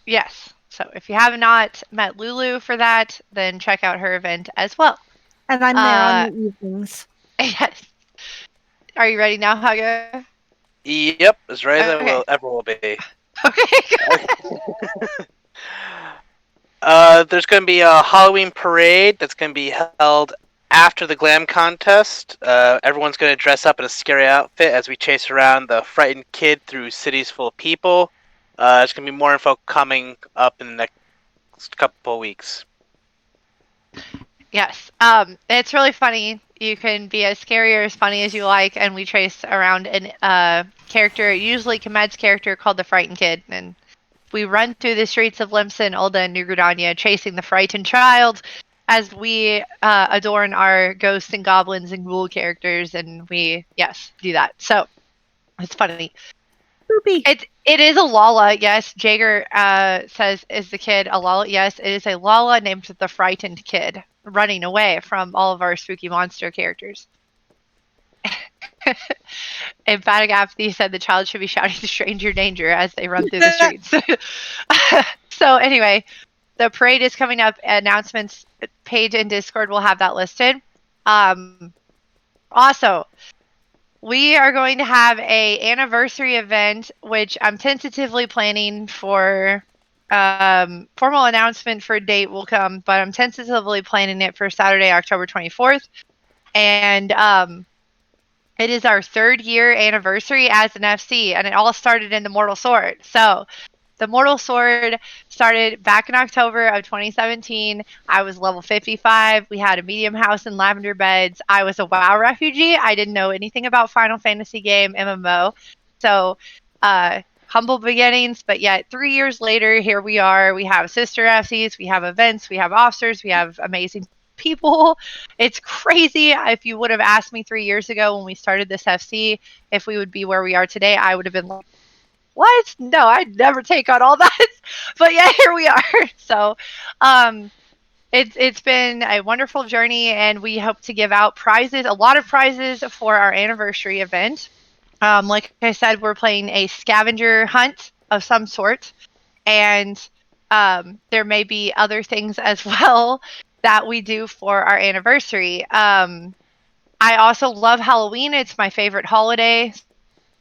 Yes. So if you have not met Lulu for that, then check out her event as well. And I'm there on the evenings. Yes. Are you ready now, Hugga? Yep, as ready as Okay. I ever will be. Okay. There's going to be a Halloween parade that's going to be held after the glam contest. Everyone's going to dress up in a scary outfit as we chase around the frightened kid through cities full of people. There's going to be more info coming up in the next couple of weeks. Yes. It's really funny. You can be as scary or as funny as you like, and we trace around an character, usually Kemed's character, called the Frightened Kid, and we run through the streets of Limson, Ulda, and New Gridania, chasing the frightened child as we adorn our ghosts and goblins and ghoul characters, and we, yes, do that. So, it's funny. It is a Lala, yes. Jager says, is the kid a Lala? Yes, it is a Lala named the Frightened Kid, running away from all of our spooky monster characters. Emphatic Apathy said the child should be shouting to stranger danger as they run through the streets. So anyway, the parade is coming up. Announcements page in Discord will have that listed. Also, we are going to have a anniversary event, which I'm tentatively planning for. Formal announcement for a date will come, but I'm tentatively planning it for Saturday, October 24th. And it is our 3rd year anniversary as an FC, and it all started in the Mortal Sword. So the Mortal Sword started back in October of 2017. I was level 55. We had a medium house and lavender beds. I was a WoW refugee. I didn't know anything about Final Fantasy game, MMO. So humble beginnings, but yet 3 years later, here we are. We have sister FCs, we have events, we have officers, we have amazing people. It's crazy. If you would have asked me 3 years ago when we started this FC if we would be where we are today, I would have been like, what? No, I'd never take on all that. But yeah, here we are. So it's been a wonderful journey, and we hope to give out prizes, a lot of prizes for our anniversary event. Like I said, we're playing a scavenger hunt of some sort, and there may be other things as well that we do for our anniversary. I also love Halloween. It's my favorite holiday.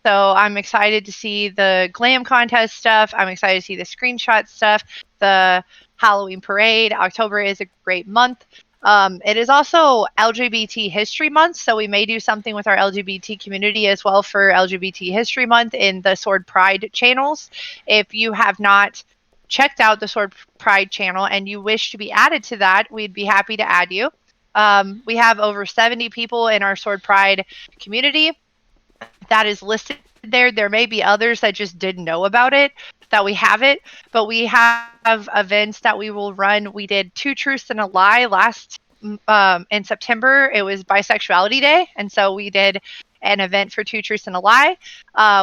So I'm excited to see the glam contest stuff. I'm excited to see the screenshot stuff, the Halloween parade. October is a great month. It is also LGBT History Month, so we may do something with our LGBT community as well for LGBT History Month in the Sword Pride channels. If you have not checked out the Sword Pride channel and you wish to be added to that, we'd be happy to add you. We have over 70 people in our Sword Pride community that is listed there. There may be others that just didn't know about it, that we have it, but we have events that we will run. We did 2 Truths and a Lie last in September. It was Bisexuality Day, and so we did an event for 2 Truths and a Lie.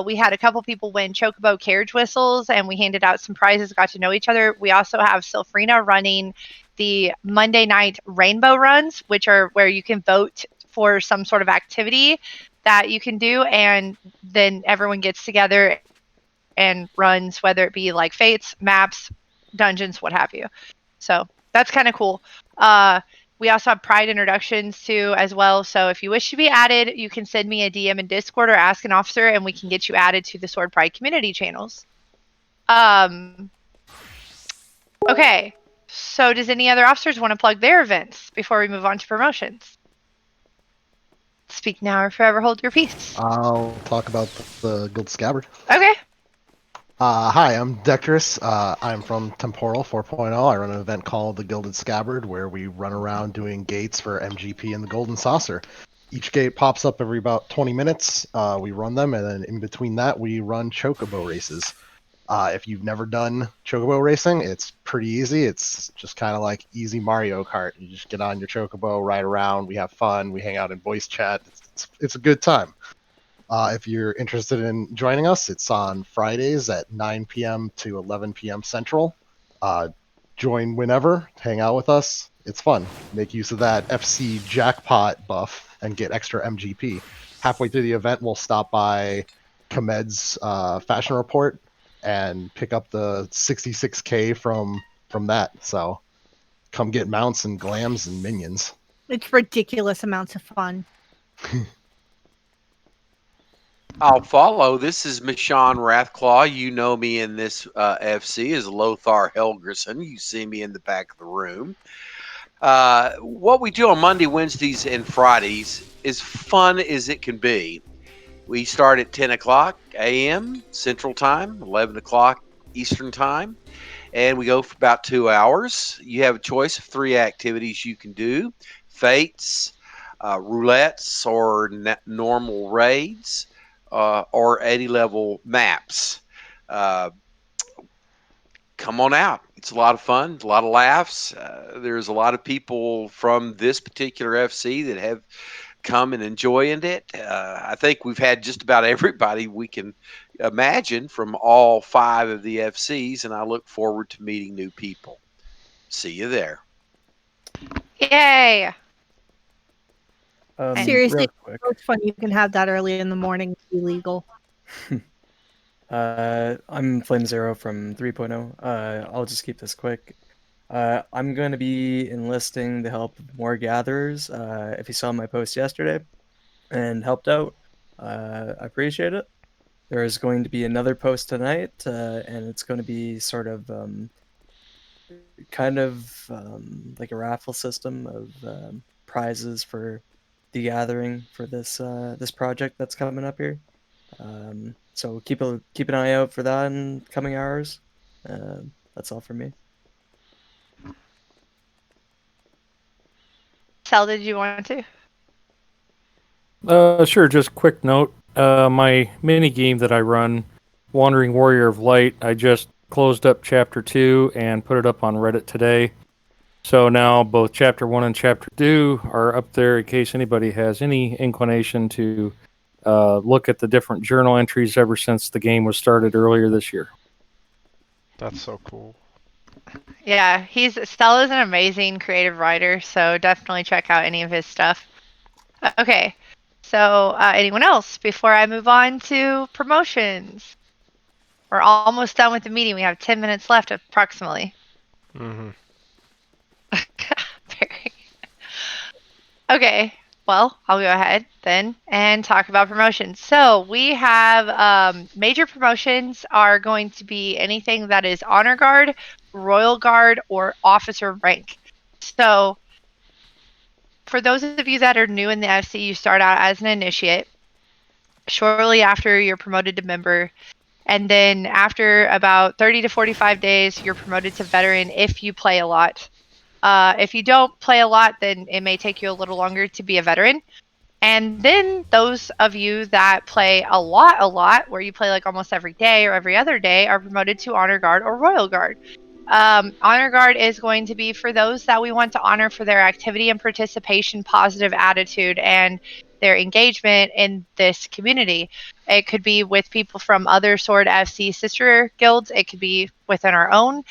We had a couple people win Chocobo carriage whistles, and we handed out some prizes, got to know each other. We also have Sylphrina running the Monday night rainbow runs, which are where you can vote for some sort of activity that you can do, and then everyone gets together and runs, whether it be like fates, maps, dungeons, what have you. So that's kind of cool. We also have Pride introductions too as well. So if you wish to be added, you can send me a DM in Discord or ask an officer, and we can get you added to the Sword Pride community channels. Okay, so does any other officers want to plug their events before we move on to promotions? Speak now or forever hold your peace. I'll talk about the Guild Scabbard. Okay. Hi, I'm Dectorus. I'm from Temporal 4.0. I run an event called the Gilded Scabbard, where we run around doing gates for MGP and the Golden Saucer. Each gate pops up every about 20 minutes. We run them, and then in between that, we run Chocobo races. If you've never done Chocobo racing, it's pretty easy. It's just kind of like easy Mario Kart. You just get on your Chocobo, ride around, we have fun, we hang out in voice chat. It's a good time. If you're interested in joining us, it's on Fridays at 9 p.m. to 11 p.m. Central. Join whenever, hang out with us. It's fun. Make use of that FC jackpot buff and get extra MGP. Halfway through the event, we'll stop by Kemed's fashion report and pick up the 66k from that. So come get mounts and glams and minions. It's ridiculous amounts of fun. I'll follow. This is Michonne Wrathclaw. You know me in this FC as Lothar Helgerson. You see me in the back of the room. What we do on Monday, Wednesdays, and Fridays is fun as it can be. We start at 10 o'clock a.m. Central Time, 11 o'clock Eastern Time, and we go for about 2 hours. You have a choice of 3 activities you can do: fates, roulettes, or normal raids, or 80 level maps. Come on out. It's a lot of fun, a lot of laughs. There's a lot of people from this particular FC that have come and enjoying it. I think we've had just about everybody we can imagine from all 5 of the FCs, and I look forward to meeting new people. See you there. Yay! Seriously, real quick. it's fun. You can have that early in the morning. It's illegal. I'm Flame Zero from 3.0. I'll just keep this quick. I'm going to be enlisting the help of more gatherers. If you saw my post yesterday and helped out, I appreciate it. There is going to be another post tonight, and it's going to be sort of like a raffle system of prizes for the gathering for this this project that's coming up here. So keep an eye out for that in coming hours. That's all for me. Sal, did you want to? Sure. Just quick note. My mini game that I run, Wandering Warrior of Light, I just closed up Chapter 2 and put it up on Reddit today. So now both Chapter 1 and Chapter 2 are up there in case anybody has any inclination to look at the different journal entries ever since the game was started earlier this year. That's so cool. Yeah, Stella's an amazing creative writer, so definitely check out any of his stuff. Okay, so anyone else before I move on to promotions? We're almost done with the meeting. We have 10 minutes left, approximately. Mm-hmm. Okay, well, I'll go ahead then and talk about promotions. So we have major promotions are going to be anything that is Honor Guard, Royal Guard, or Officer rank. So for those of you that are new in the FC, you start out as an initiate. Shortly after, you're promoted to member. And then after about 30 to 45 days, you're promoted to veteran if you play a lot. If you don't play a lot, then it may take you a little longer to be a veteran. And then those of you that play a lot, where you play like almost every day or every other day, are promoted to Honor Guard or Royal Guard. Honor Guard is going to be for those that we want to honor for their activity and participation, positive attitude, and their engagement in this community. It could be with people from other Sword FC sister guilds. It could be within our own.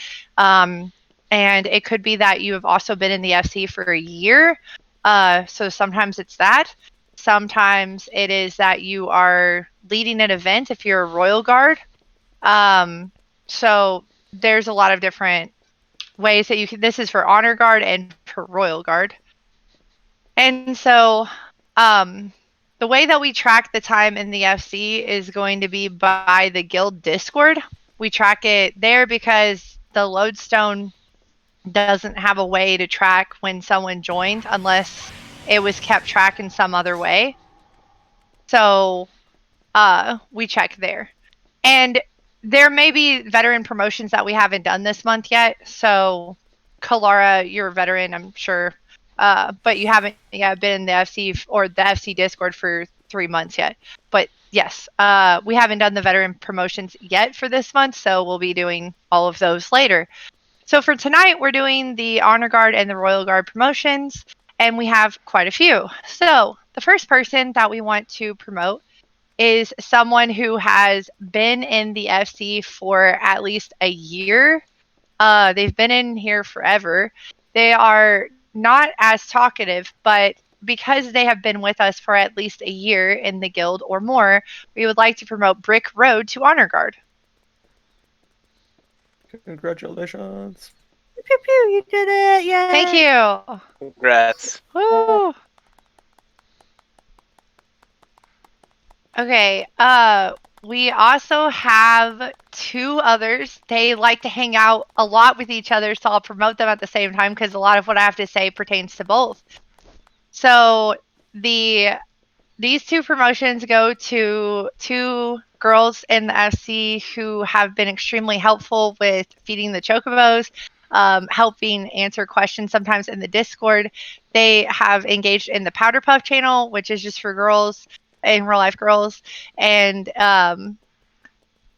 And it could be that you have also been in the FC for a year. So sometimes it's that. Sometimes it is that you are leading an event if you're a Royal Guard. So there's a lot of different ways that you can. This is for Honor Guard and for Royal Guard. And so the way that we track the time in the FC is going to be by the guild Discord. We track it there because the lodestone doesn't have a way to track when someone joined unless it was kept track in some other way. So we check there. And there may be veteran promotions that we haven't done this month yet. So Kalara, you're a veteran, I'm sure. But you haven't been in the FC or the FC Discord for 3 months yet. But yes, we haven't done the veteran promotions yet for this month, so we'll be doing all of those later. So for tonight, we're doing the Honor Guard and the Royal Guard promotions, and we have quite a few. So the first person that we want to promote is someone who has been in the FC for at least a year. They've been in here forever. They are not as talkative, but because they have been with us for at least a year in the guild or more, we would like to promote Brick Road to Honor Guard. Congratulations. Pew pew, you did it. Yeah. Thank you. Congrats. Woo. Okay, we also have 2 others. They like to hang out a lot with each other, so I'll promote them at the same time because a lot of what I have to say pertains to both. So these 2 promotions go to 2 girls in the FC who have been extremely helpful with feeding the chocobos, helping answer questions sometimes in the Discord. They have engaged in the Powder Puff channel, which is just for girls, in real life girls. And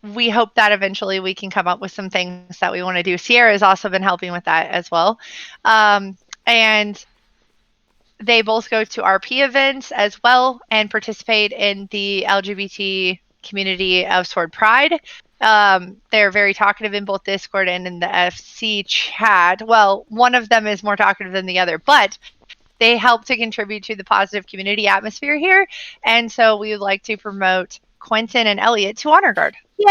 we hope that eventually we can come up with some things that we want to do. Sierra has also been helping with that as well. And they both go to RP events as well and participate in the LGBT community of Sword Pride. They're very talkative in both Discord and in the FC chat. Well, one of them is more talkative than the other, but they help to contribute to the positive community atmosphere here. And so we would like to promote Quentin and Elliot to Honor Guard. Yay!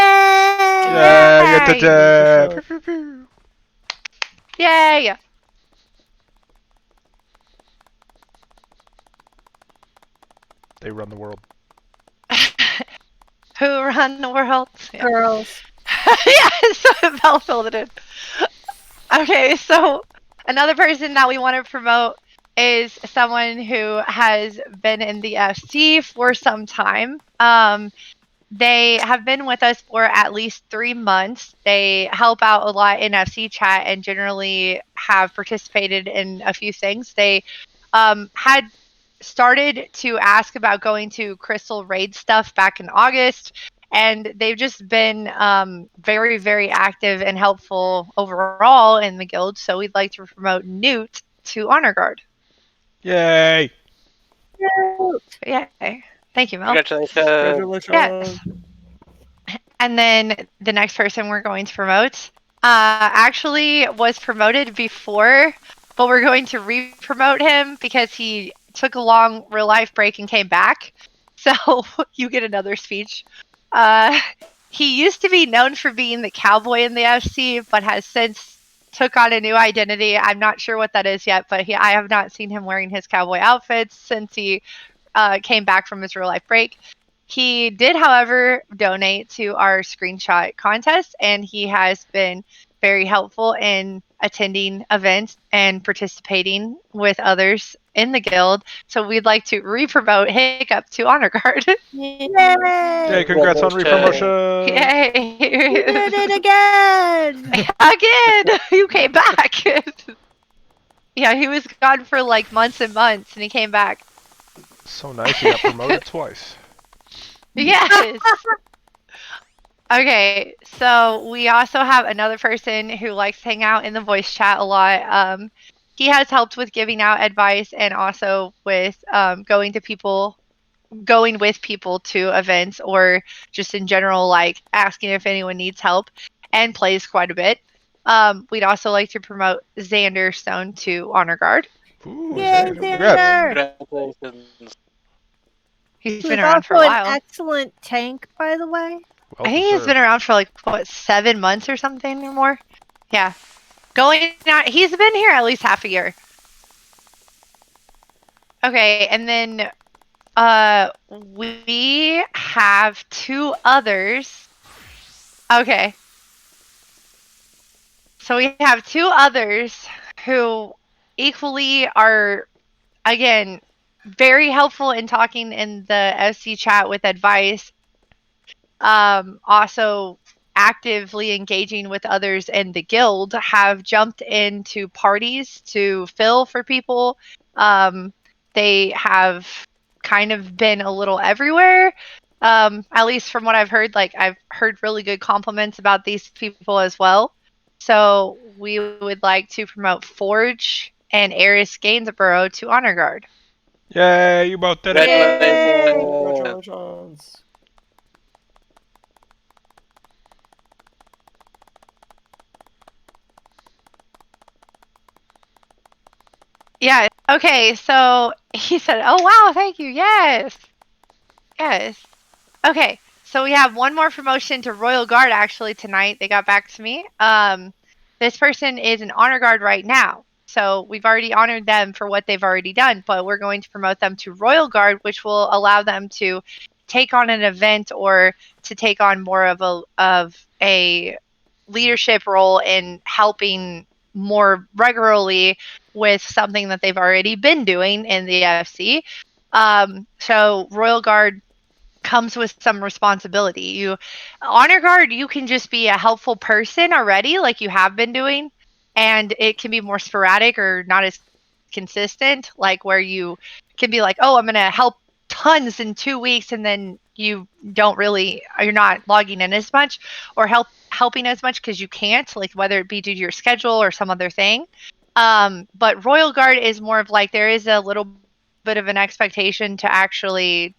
Yay! They run the world. Who run the world? Yeah. Girls. Yes, Mel filled it in. Okay, so another person that we want to promote is someone who has been in the FC for some time. They have been with us for at least 3 months. They help out a lot in FC chat and generally have participated in a few things. They had started to ask about going to Crystal Raid stuff back in August, and they've just been very, very active and helpful overall in the guild. So we'd like to promote Newt to Honor Guard. Yay! Yay! Thank you, Mel. Congratulations. Yes. And then the next person we're going to promote actually was promoted before, but we're going to re-promote him because he took a long real life break and came back. So you get another speech. He used to be known for being the cowboy in the FC, but has since took on a new identity. I'm not sure what that is yet, but I have not seen him wearing his cowboy outfits since he came back from his real life break. He did, however, donate to our screenshot contest, and he has been very helpful in attending events and participating with others in the guild. So we'd like to re-promote Hiccup to Honor Guard. Yay! Yay, congrats on re-promotion! Yay! You did it again! Again! You came back! Yeah, he was gone for like months and months, and he came back. So nice, he got promoted twice. Yes! Okay, so we also have another person who likes to hang out in the voice chat a lot. He has helped with giving out advice and also with going with people to events or just in general, like asking if anyone needs help, and plays quite a bit. We'd also like to promote Xander Stone to Honor Guard. Ooh, Yay, Xander! Congratulations. He's Who's been around for a also while. an excellent tank, by the way. Well I think he's deserved. been around for like what, 7 months or something or more. Yeah, going on. He's been here at least half a year. Okay, and then we have 2 others. Okay, so we have 2 others who equally are, again, very helpful in talking in the FC chat with advice. Also actively engaging with others in the guild, have jumped into parties to fill for people. They have kind of been a little everywhere. At least from what I've heard, like I've heard really good compliments about these people as well. So we would like to promote Forge and Eris Gainsborough to Honor Guard. Yay, you both did it! Congratulations. Yeah. Okay. So he said, "Oh wow, thank you. Yes, yes." Okay. So we have one more promotion to Royal Guard actually tonight. They got back to me. This person is an Honor Guard right now. So we've already honored them for what they've already done, but we're going to promote them to Royal Guard, which will allow them to take on an event or to take on more of a leadership in in helping more regularly with something that they've already been doing in the FC. So Royal Guard comes with some responsibility. You honor guard, you can just be a helpful person already, like you have been doing, and it can be more sporadic or not as consistent, like where you can be like, oh, I'm gonna help tons in 2 weeks, and then you're not logging in as much or helping as much because you can't, like whether it be due to your schedule or some other thing. But Royal Guard is more of like there is a little bit of an expectation to actually,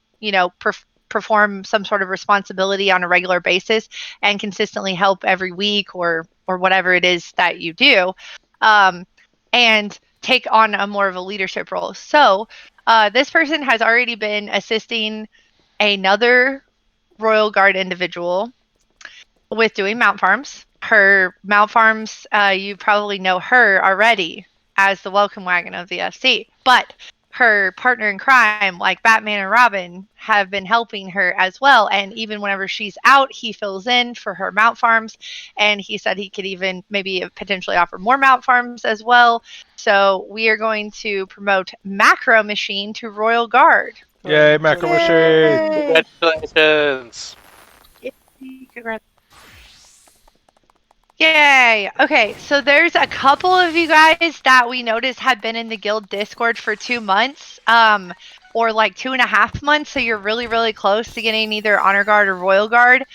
perform some sort of responsibility on a regular basis and consistently help every week or whatever it is that you do, and take on a more of a leadership role. So this person has already been assisting another Royal Guard individual with doing mount farms. Her mount farms, you probably know her already as the welcome wagon of the FC, but her partner in crime, like Batman and Robin, have been helping her as well. And even whenever she's out, he fills in for her mount farms. And he said he could even maybe potentially offer more mount farms as well. So we are going to promote Macro Machine to Royal Guard. Yay, Macro Machine! Congratulations. Congrats. Yay! Okay, so there's a couple of you guys that we noticed had been in the guild Discord for 2 months, or like 2.5 months. So you're really, really close to getting either Honor Guard or Royal Guard.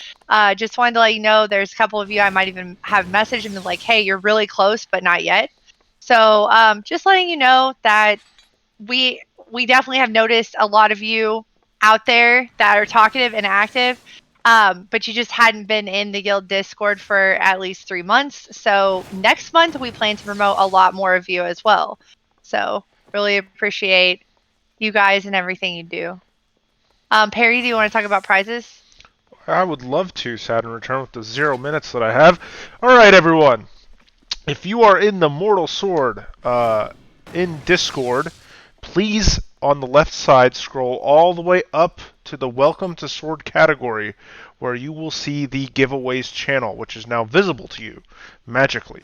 Just wanted to let you know there's a couple of you I might even have messaged and been like, hey, you're really close, but not yet. So just letting you know that we definitely have noticed a lot of you out there that are talkative and active. But you just hadn't been in the guild Discord for at least 3 months. So next month we plan to promote a lot more of you as well. So really appreciate you guys and everything you do. Perry, do you want to talk about prizes? I would love to, Saturn Return, with the 0 minutes that I have. Alright, everyone. If you are in the Mortal Sword in Discord, please, on the left side, scroll all the way up to the Welcome to Sword category, where you will see the giveaways channel, which is now visible to you magically.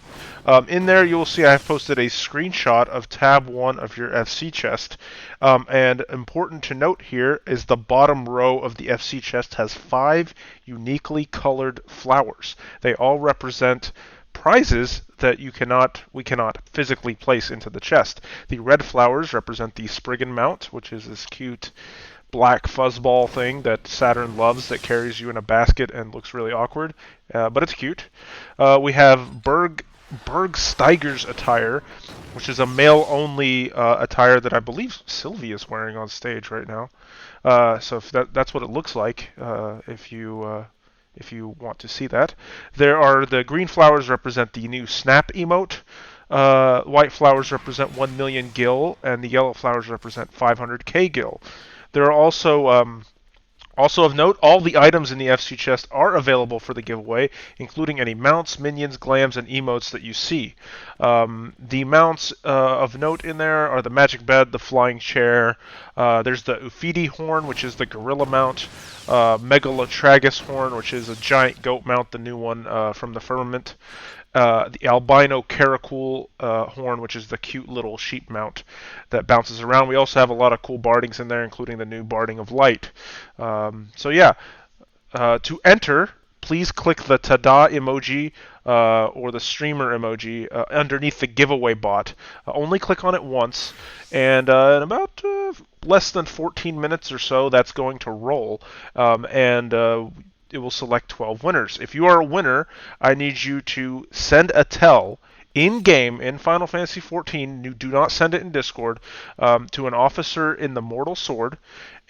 In there, you will see I have posted a screenshot of tab 1 of your FC chest. And important to note here is the bottom row of the FC chest has 5 uniquely colored flowers. They all represent prizes that we cannot physically place into the chest. The red flowers represent the Spriggan mount, which is this cute black fuzzball thing that Saturn loves, that carries you in a basket and looks really awkward, but it's cute. We have Berg Steiger's attire, which is a male-only attire that I believe Sylvie is wearing on stage right now. So if that's what it looks like, if you want to see that. There are the green flowers represent the new Snap emote. White flowers represent 1 million gil, and the yellow flowers represent 500k gil. There are also of note, all the items in the FC chest are available for the giveaway, including any mounts, minions, glams, and emotes that you see. The mounts of note in there are the magic bed, the flying chair. There's the Ufidi horn, which is the gorilla mount. Megalotragus horn, which is a giant goat mount, the new one from the firmament. The albino Caracul horn, which is the cute little sheep mount that bounces around. We also have a lot of cool bardings in there, including the new Barding of Light. So yeah, to enter, please click the Tada emoji or the streamer emoji underneath the giveaway bot. Only click on it once, and in about less than 14 minutes or so, that's going to roll, and it will select 12 winners. If you are a winner, I need you to send a tell in-game in Final Fantasy XIV. You do not send it in Discord, to an officer in the Mortal Sword,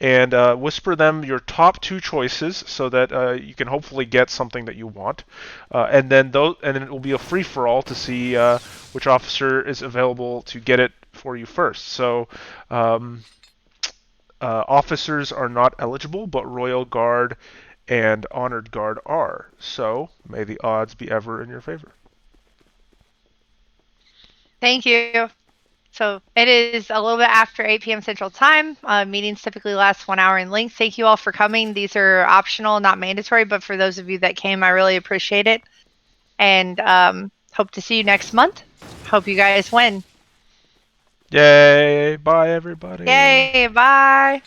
and whisper them your top 2 choices so that you can hopefully get something that you want. And then it will be a free-for-all to see which officer is available to get it for you first. So officers are not eligible, but Royal Guard and Honored Guard are. So may the odds be ever in your favor. Thank you. So it is a little bit after 8 p.m. Central Time. Meetings typically last 1 hour in length. Thank you all for coming. These are optional, not mandatory, but for those of you that came, I really appreciate it. And hope to see you next month. Hope you guys win. Yay! Bye, everybody. Yay! Bye.